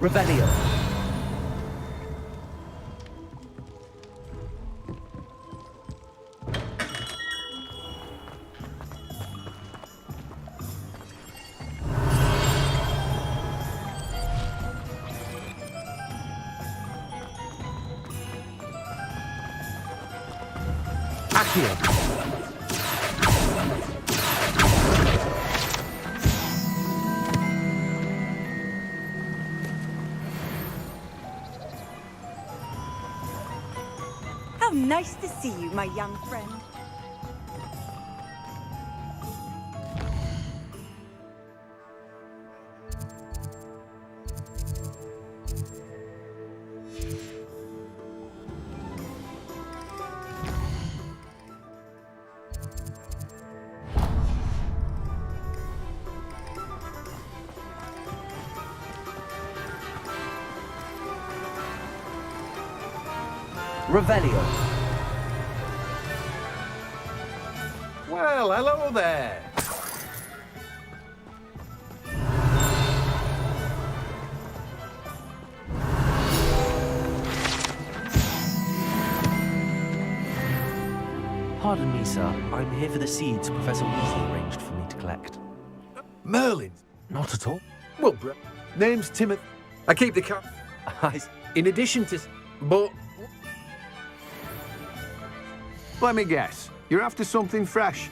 Revelio. Accio. How nice to see you, my young friend. Revelio. Well, hello there. Pardon me, sir. I'm here for the seeds Professor Weasley arranged for me to collect. Merlin. Not at all. Well, bro, name's Timothy. I keep the car. In addition to... But... Let me guess. You're after something fresh.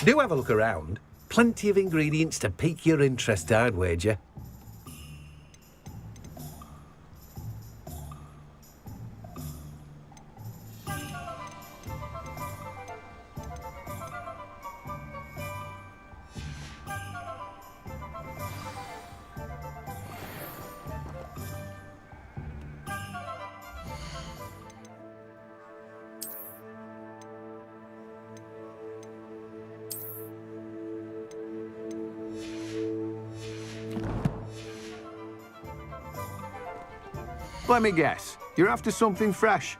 Do have a look around. Plenty of ingredients to pique your interest, I'd wager. Let me guess. You're after something fresh.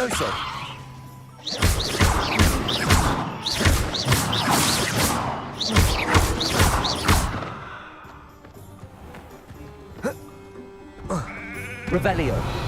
Levioso! Revelio.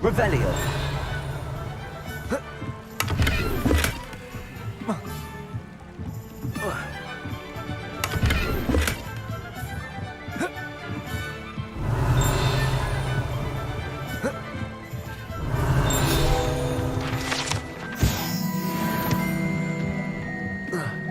Revelio. Revelio.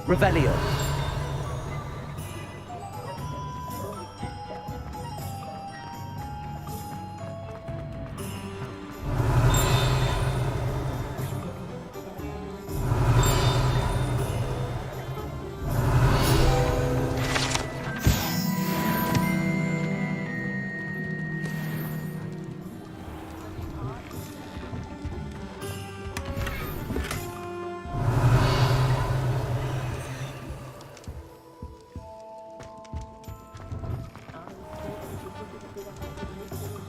Revelio.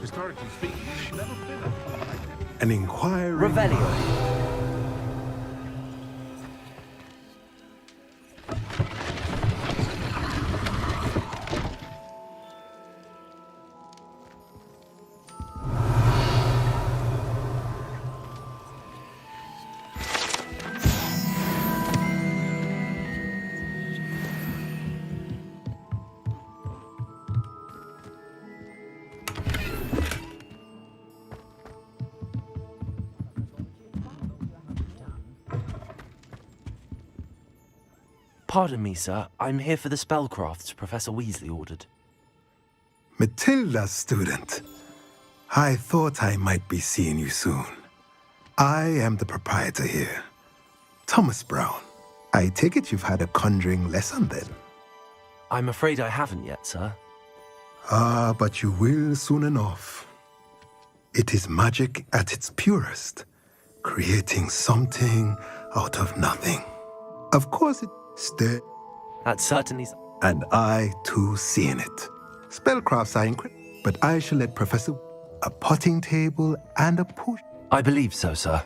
Historically speaking, it's never been a An inquiry. Revelio. Pardon me, sir. I'm here for the spellcrafts Professor Weasley ordered. Matilda's student. I thought I might be seeing you soon. I am the proprietor here, Thomas Brown. I take it you've had a conjuring lesson then? I'm afraid I haven't yet, sir. Ah, but you will soon enough. It is magic at its purest, creating something out of nothing. Of course it That's certainly... And I, too, seeing it. Spellcrafts are incredible, but I shall let Professor... A potting table and a push... I believe so, sir.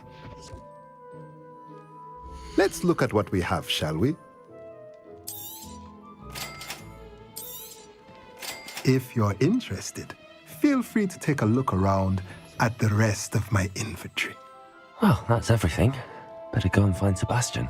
Let's look at what we have, shall we? If you're interested, feel free to take a look around at the rest of my inventory. Well, that's everything. Better go and find Sebastian.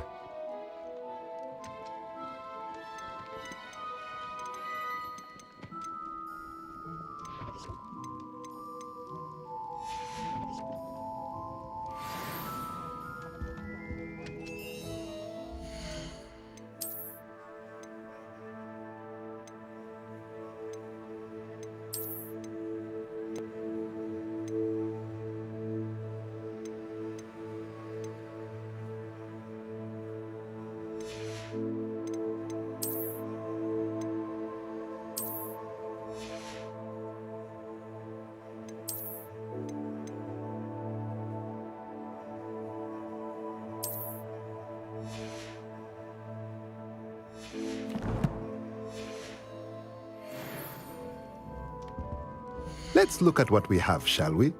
Let's look at what we have, shall we?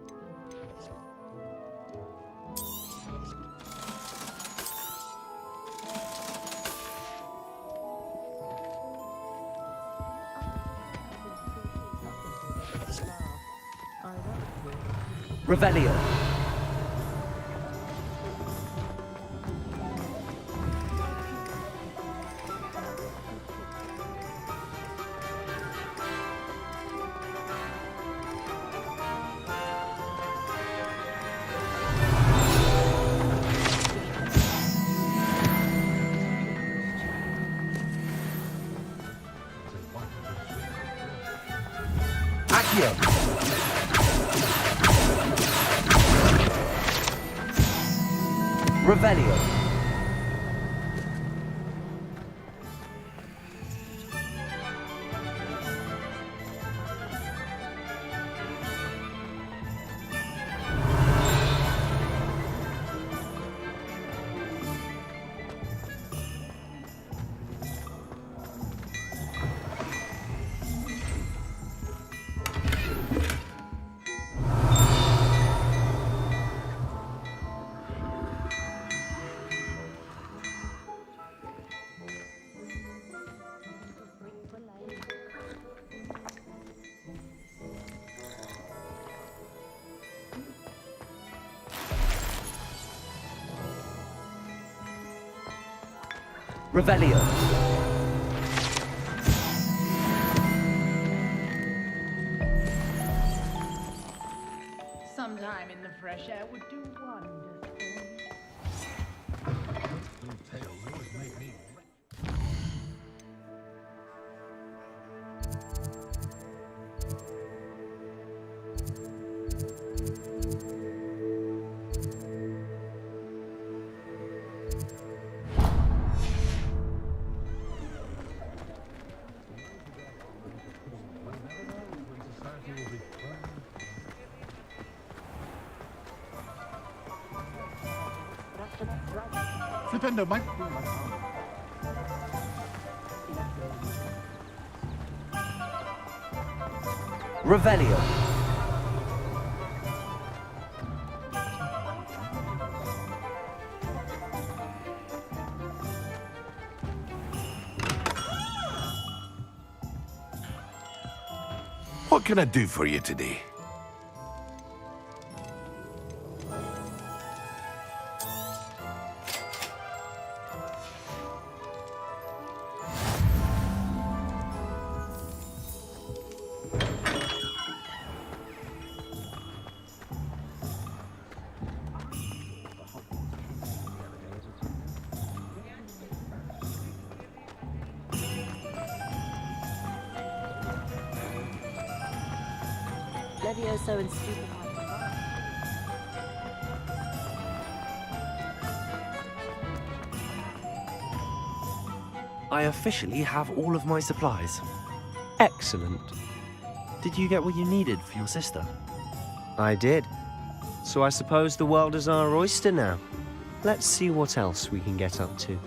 Revelio. Revelio. Revelio. Sometime in the fresh air would do wonders. Flipendo, Mike. Revelio. What can I do for you today? Levioso and stupid. I officially have all of my supplies. Excellent. Did you get what you needed for your sister? I did. So I suppose the world is our oyster now. Let's see what else we can get up to.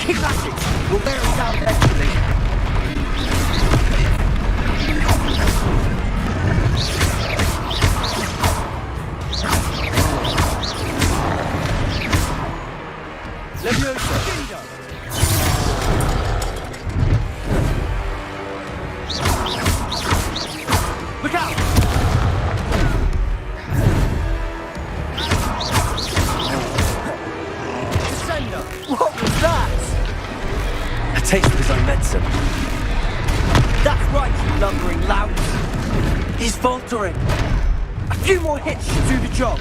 Keep rushing. We'll wear it down eventually. Leviosa. Look out! Descender! What was that? A taste of his own medicine. That's right, you lumbering lout. He's faltering. A few more hits should do the job.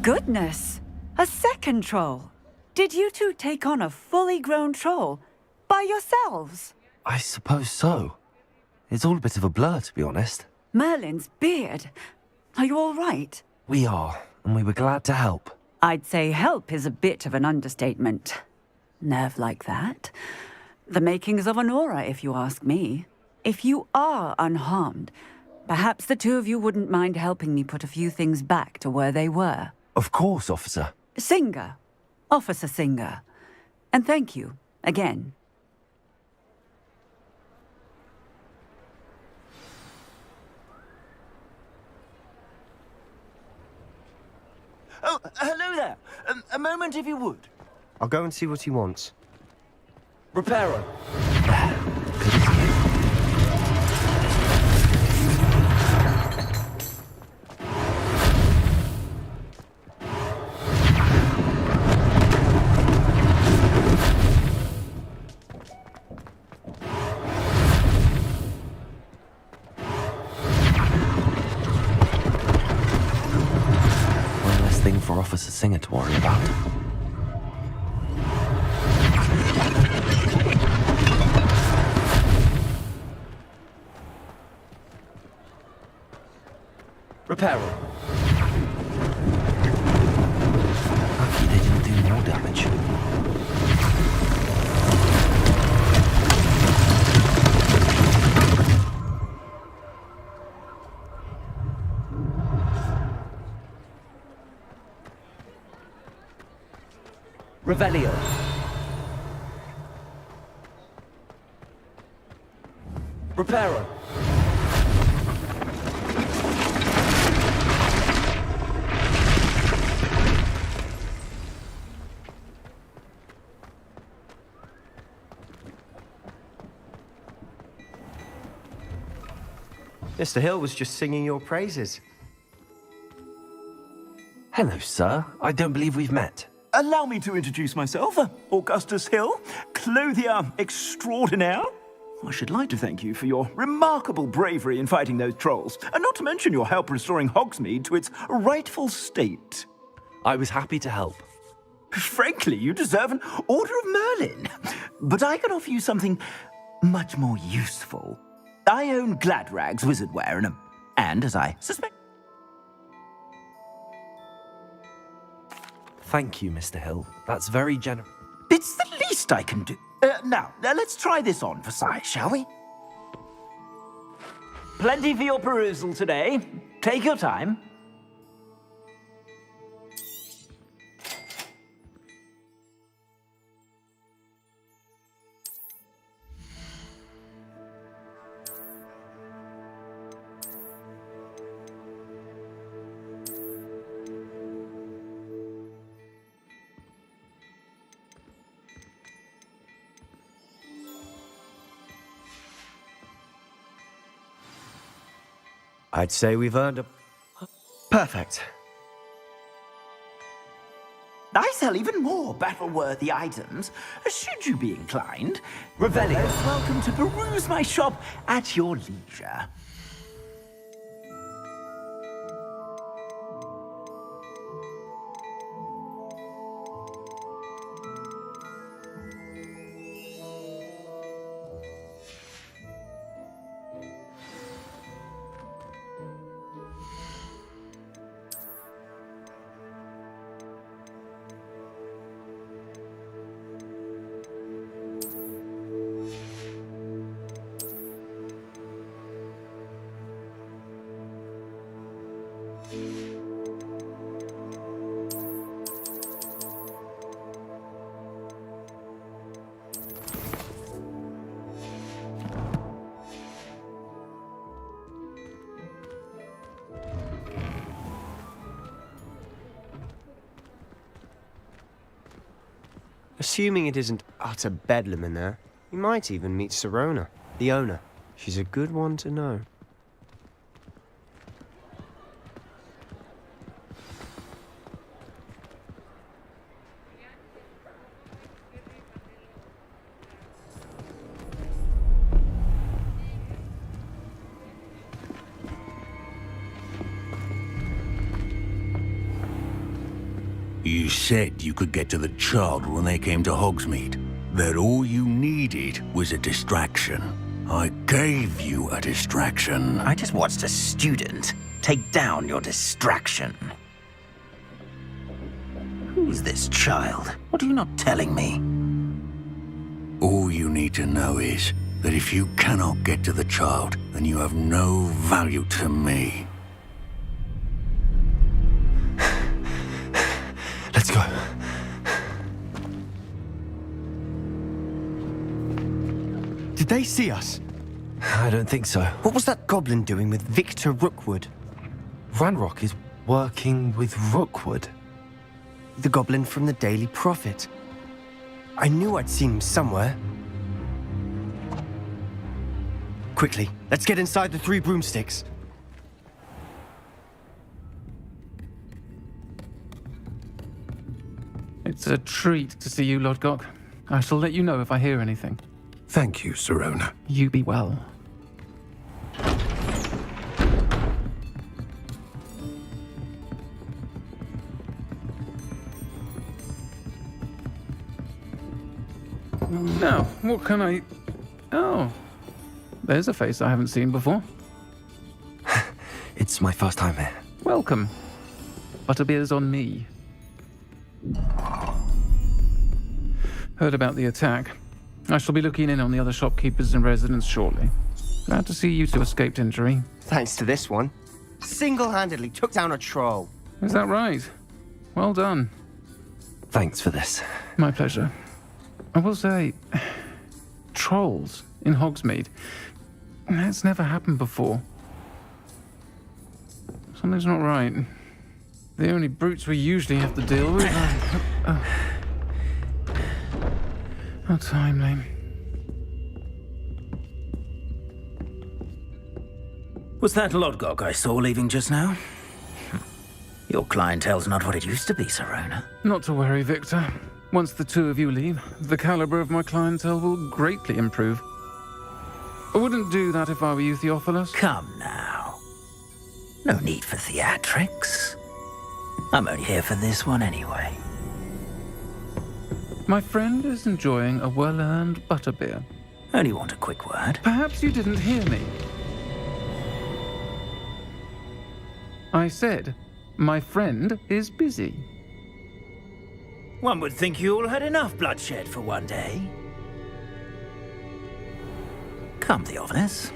Goodness! A second troll. Did you two take on a fully grown troll by yourselves? I suppose so. It's all a bit of a blur, to be honest. Merlin's beard. Are you all right? We are, and we were glad to help. I'd say help is a bit of an understatement. Nerve like that. The makings of an aura, if you ask me. If you are unharmed, perhaps the two of you wouldn't mind helping me put a few things back to where they were. Of course, officer. Singer. Officer Singer. And thank you, again. Oh, hello there. A moment if you would. I'll go and see what he wants. Reparo. For Officer Singer to worry about. Reparo. Lucky they didn't do more damage. Revelio. Reparo. Mr. Hill was just singing your praises. Hello, sir. I don't believe we've met. Allow me to introduce myself, Augustus Hill, clothier extraordinaire. I should like to thank you for your remarkable bravery in fighting those trolls, and not to mention your help restoring Hogsmeade to its rightful state. I was happy to help. Frankly, you deserve an Order of Merlin. But I can offer you something much more useful. I own Gladrag's wizardware, and as I suspect... Thank you, Mr. Hill. That's very generous. It's the least I can do. Now, let's try this on for size, shall we? Plenty for your perusal today. Take your time. I'd say we've earned a... Perfect. I sell even more battle-worthy items, should you be inclined. Revelio. Most welcome to peruse my shop at your leisure. Assuming it isn't utter bedlam in there, you might even meet Sirona, the owner. She's a good one to know. You said you could get to the child when they came to Hogsmeade. That all you needed was a distraction. I gave you a distraction. I just watched a student take down your distraction. Who's this child? What are you not telling me? All you need to know is that if you cannot get to the child, then you have no value to me. Let's go. Did they see us? I don't think so. What was that goblin doing with Victor Rookwood? Ranrock is working with Rookwood. The goblin from the Daily Prophet. I knew I'd seen him somewhere. Quickly, let's get inside the 3 broomsticks. It's a treat to see you, Lodgok. I shall let you know if I hear anything. Thank you, Sirona. You be well. Now, what can I... Oh, there's a face I haven't seen before. It's my first time here. Welcome. Butterbeer's on me. Heard about the attack. I shall be looking in on the other shopkeepers and residents shortly. Glad to see you two escaped injury. Thanks to this one. Single-handedly took down a troll. Is that right? Well done. Thanks for this. My pleasure. I will say, trolls in Hogsmeade. That's never happened before. Something's not right. The only brutes we usually have to deal with are... How timely. Was that Lodgok I saw leaving just now? Your clientele's not what it used to be, Sirona. Not to worry, Victor. Once the two of you leave, the caliber of my clientele will greatly improve. I wouldn't do that if I were you, Theophilus. Come now. No need for theatrics. I'm only here for this one anyway. My friend is enjoying a well-earned butterbeer. Only want a quick word. Perhaps you didn't hear me. I said, my friend is busy. One would think you all had enough bloodshed for one day. Come, Theophilus.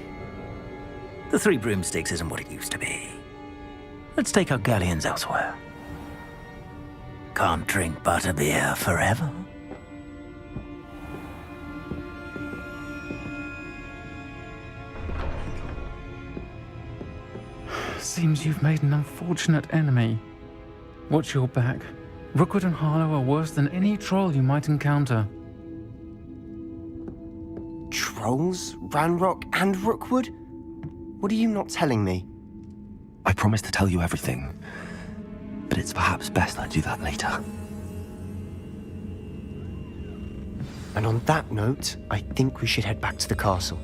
The 3 broomsticks isn't what it used to be. Let's take our galleons elsewhere. Can't drink butterbeer forever. Seems you've made an unfortunate enemy. Watch your back. Rookwood and Harlow are worse than any troll you might encounter. Trolls? Ranrock and Rookwood? What are you not telling me? I promise to tell you everything, but it's perhaps best I do that later. And on that note, I think we should head back to the castle.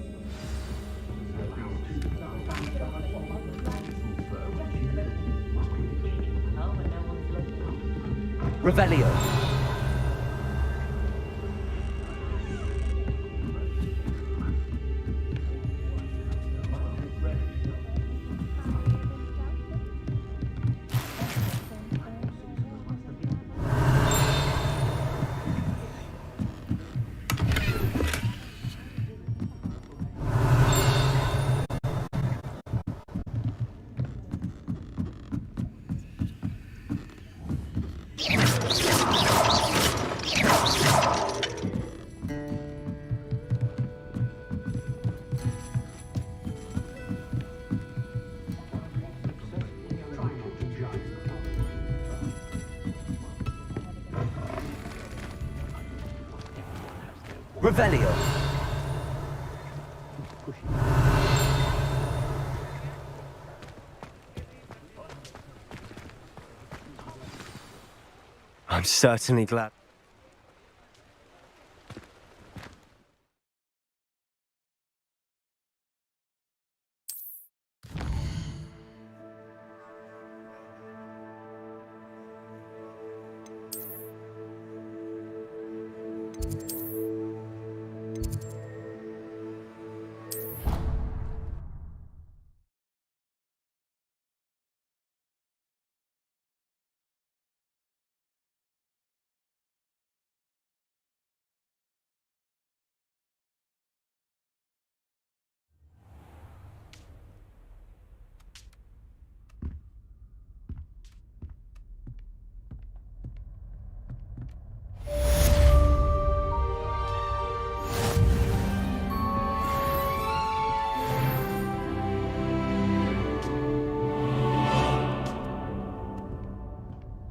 Revelio. Revelio. I'm certainly glad.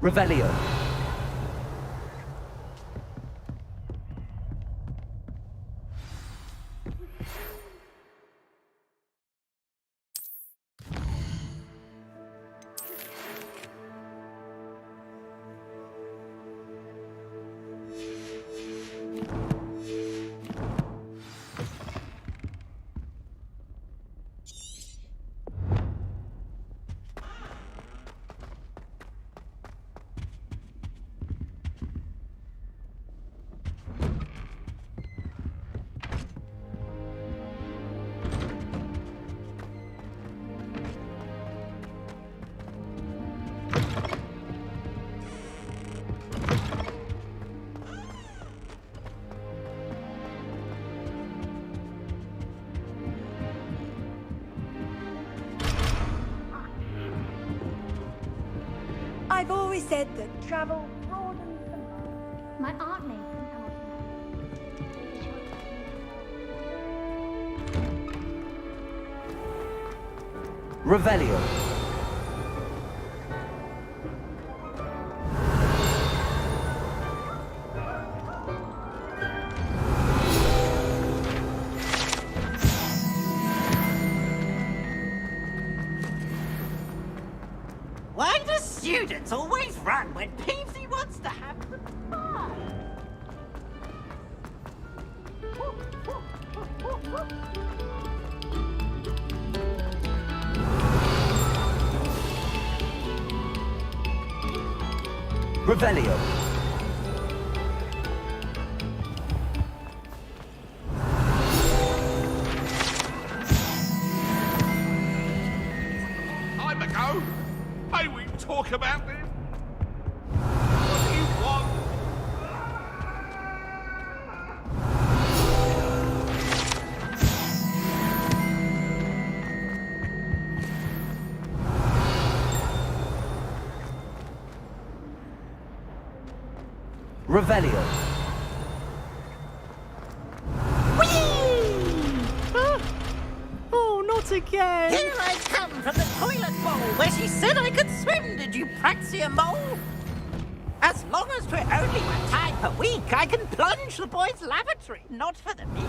Revelio. I've always said that travel broadens the mind. My art name can come up. Revelio. Why do students always run when Peavesy wants to have the fun? Revelio. Time ago? May we talk about this? What do you want? Revelio. Oh, not again! Here I come from the toilet bowl where she said I could swim, did you praxia mole? As long as we're only one time per week, I can plunge the boys' lavatory, not for the meat.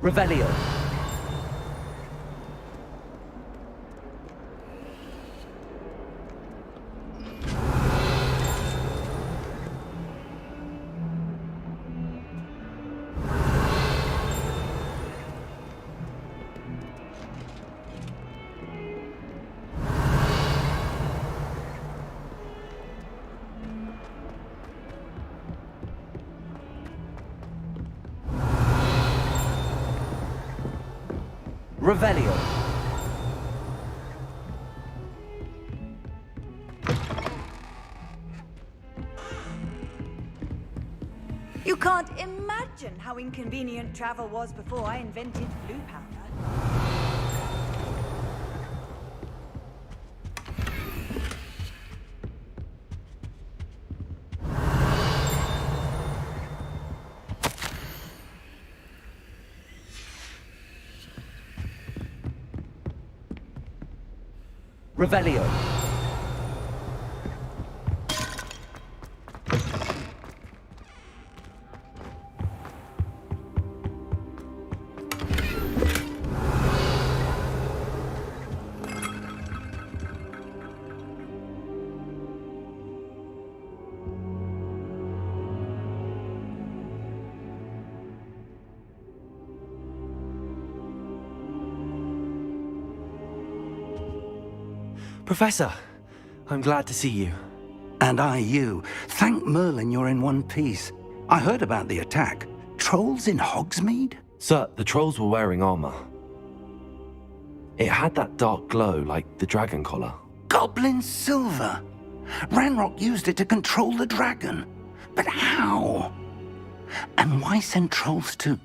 Revelio. Revelio. You can't imagine how inconvenient travel was before I invented blue powder. Revelio. Professor, I'm glad to see you. And I you. Thank Merlin you're in one piece. I heard about the attack. Trolls in Hogsmeade? Sir, the trolls were wearing armor. It had that dark glow like the dragon collar. Goblin silver. Ranrock used it to control the dragon. But how? And why send trolls to...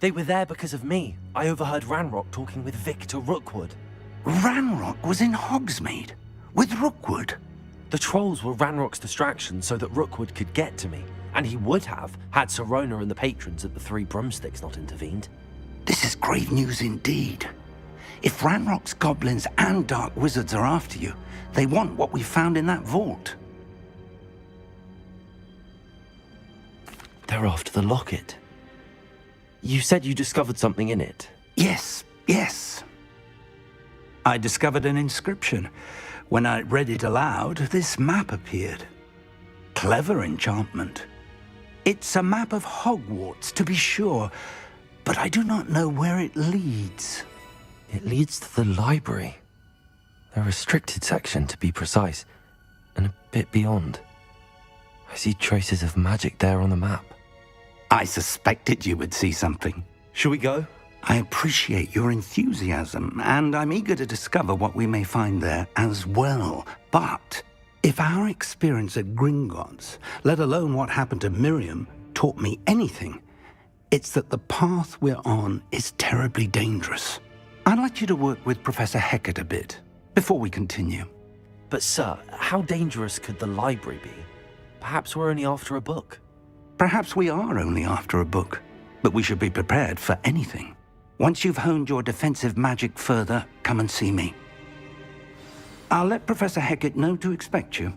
They were there because of me. I overheard Ranrock talking with Victor Rookwood. Ranrock was in Hogsmeade? With Rookwood? The trolls were Ranrock's distraction so that Rookwood could get to me. And he would have, had Sirona and the patrons at the Three Broomsticks not intervened. This is grave news indeed. If Ranrock's goblins and dark wizards are after you, they want what we found in that vault. They're after the locket. You said you discovered something in it. Yes. I discovered an inscription. When I read it aloud, this map appeared. Clever enchantment. It's a map of Hogwarts, to be sure, but I do not know where it leads. It leads to the library. A restricted section, to be precise, and a bit beyond. I see traces of magic there on the map. I suspected you would see something. Shall we go? I appreciate your enthusiasm, and I'm eager to discover what we may find there as well. But if our experience at Gringotts, let alone what happened to Miriam, taught me anything, it's that the path we're on is terribly dangerous. I'd like you to work with Professor Hecat a bit before we continue. But sir, how dangerous could the library be? Perhaps we're only after a book. Perhaps we are only after a book, but we should be prepared for anything. Once you've honed your defensive magic further, come and see me. I'll let Professor Hecat know to expect you.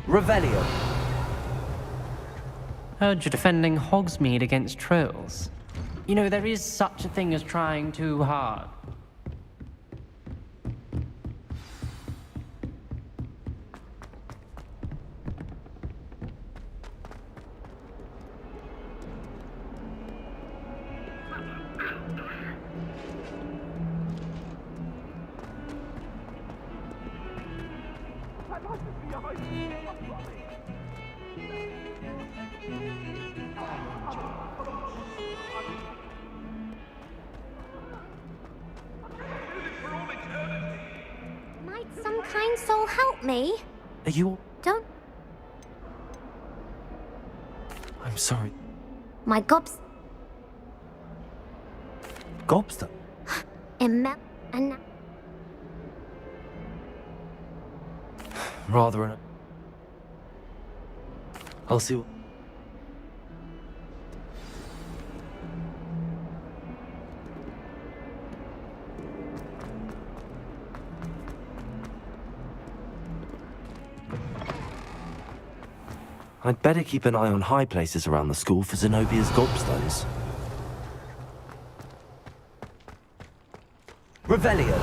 Revelio. Heard you're defending Hogsmeade against trolls. You know, there is such a thing as trying too hard. Might some kind soul help me? Are you... Don't... I'm sorry. My gobs... Gobster? and Rather an... I'll see what... I'd better keep an eye on high places around the school for Zenobia's gobstones. Revelio.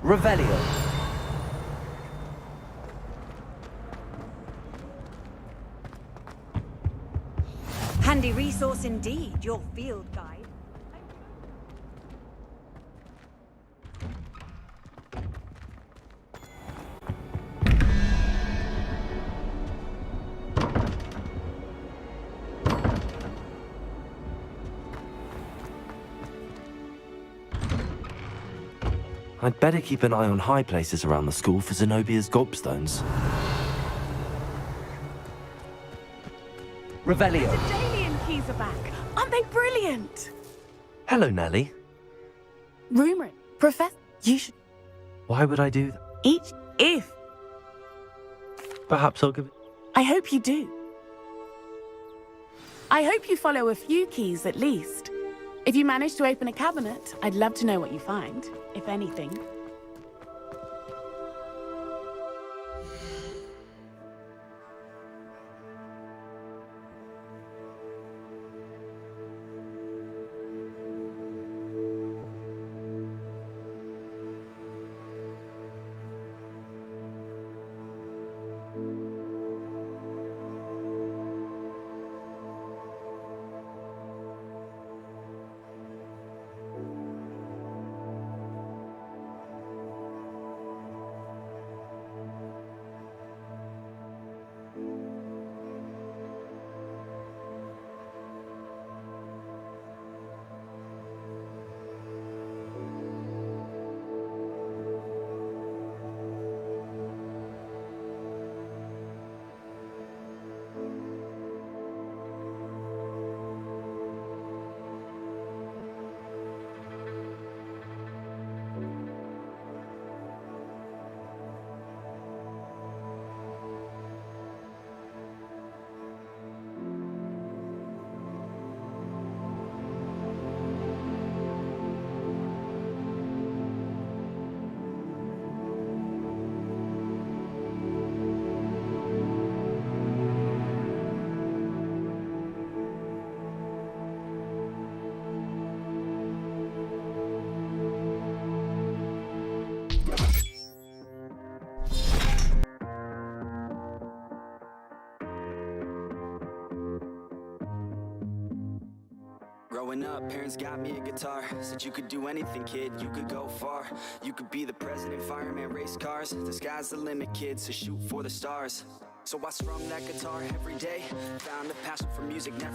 Revelio. Handy resource indeed, your field guide. I'd better keep an eye on high places around the school for Zenobia's gobstones. Revelio. The Dalian keys are back. Aren't they brilliant? Hello, Nellie. Rumor it. Professor, you should Why would I do that? each if. Perhaps I'll give it... I hope you do. I hope you follow a few keys at least. If you manage to open a cabinet, I'd love to know what you find, if anything. Growing up, parents got me a guitar. Said you could do anything, kid, you could go far. You could be the president, fireman, race cars. The sky's the limit, kid, so shoot for the stars. So I strum that guitar every day. Found a passion for music, never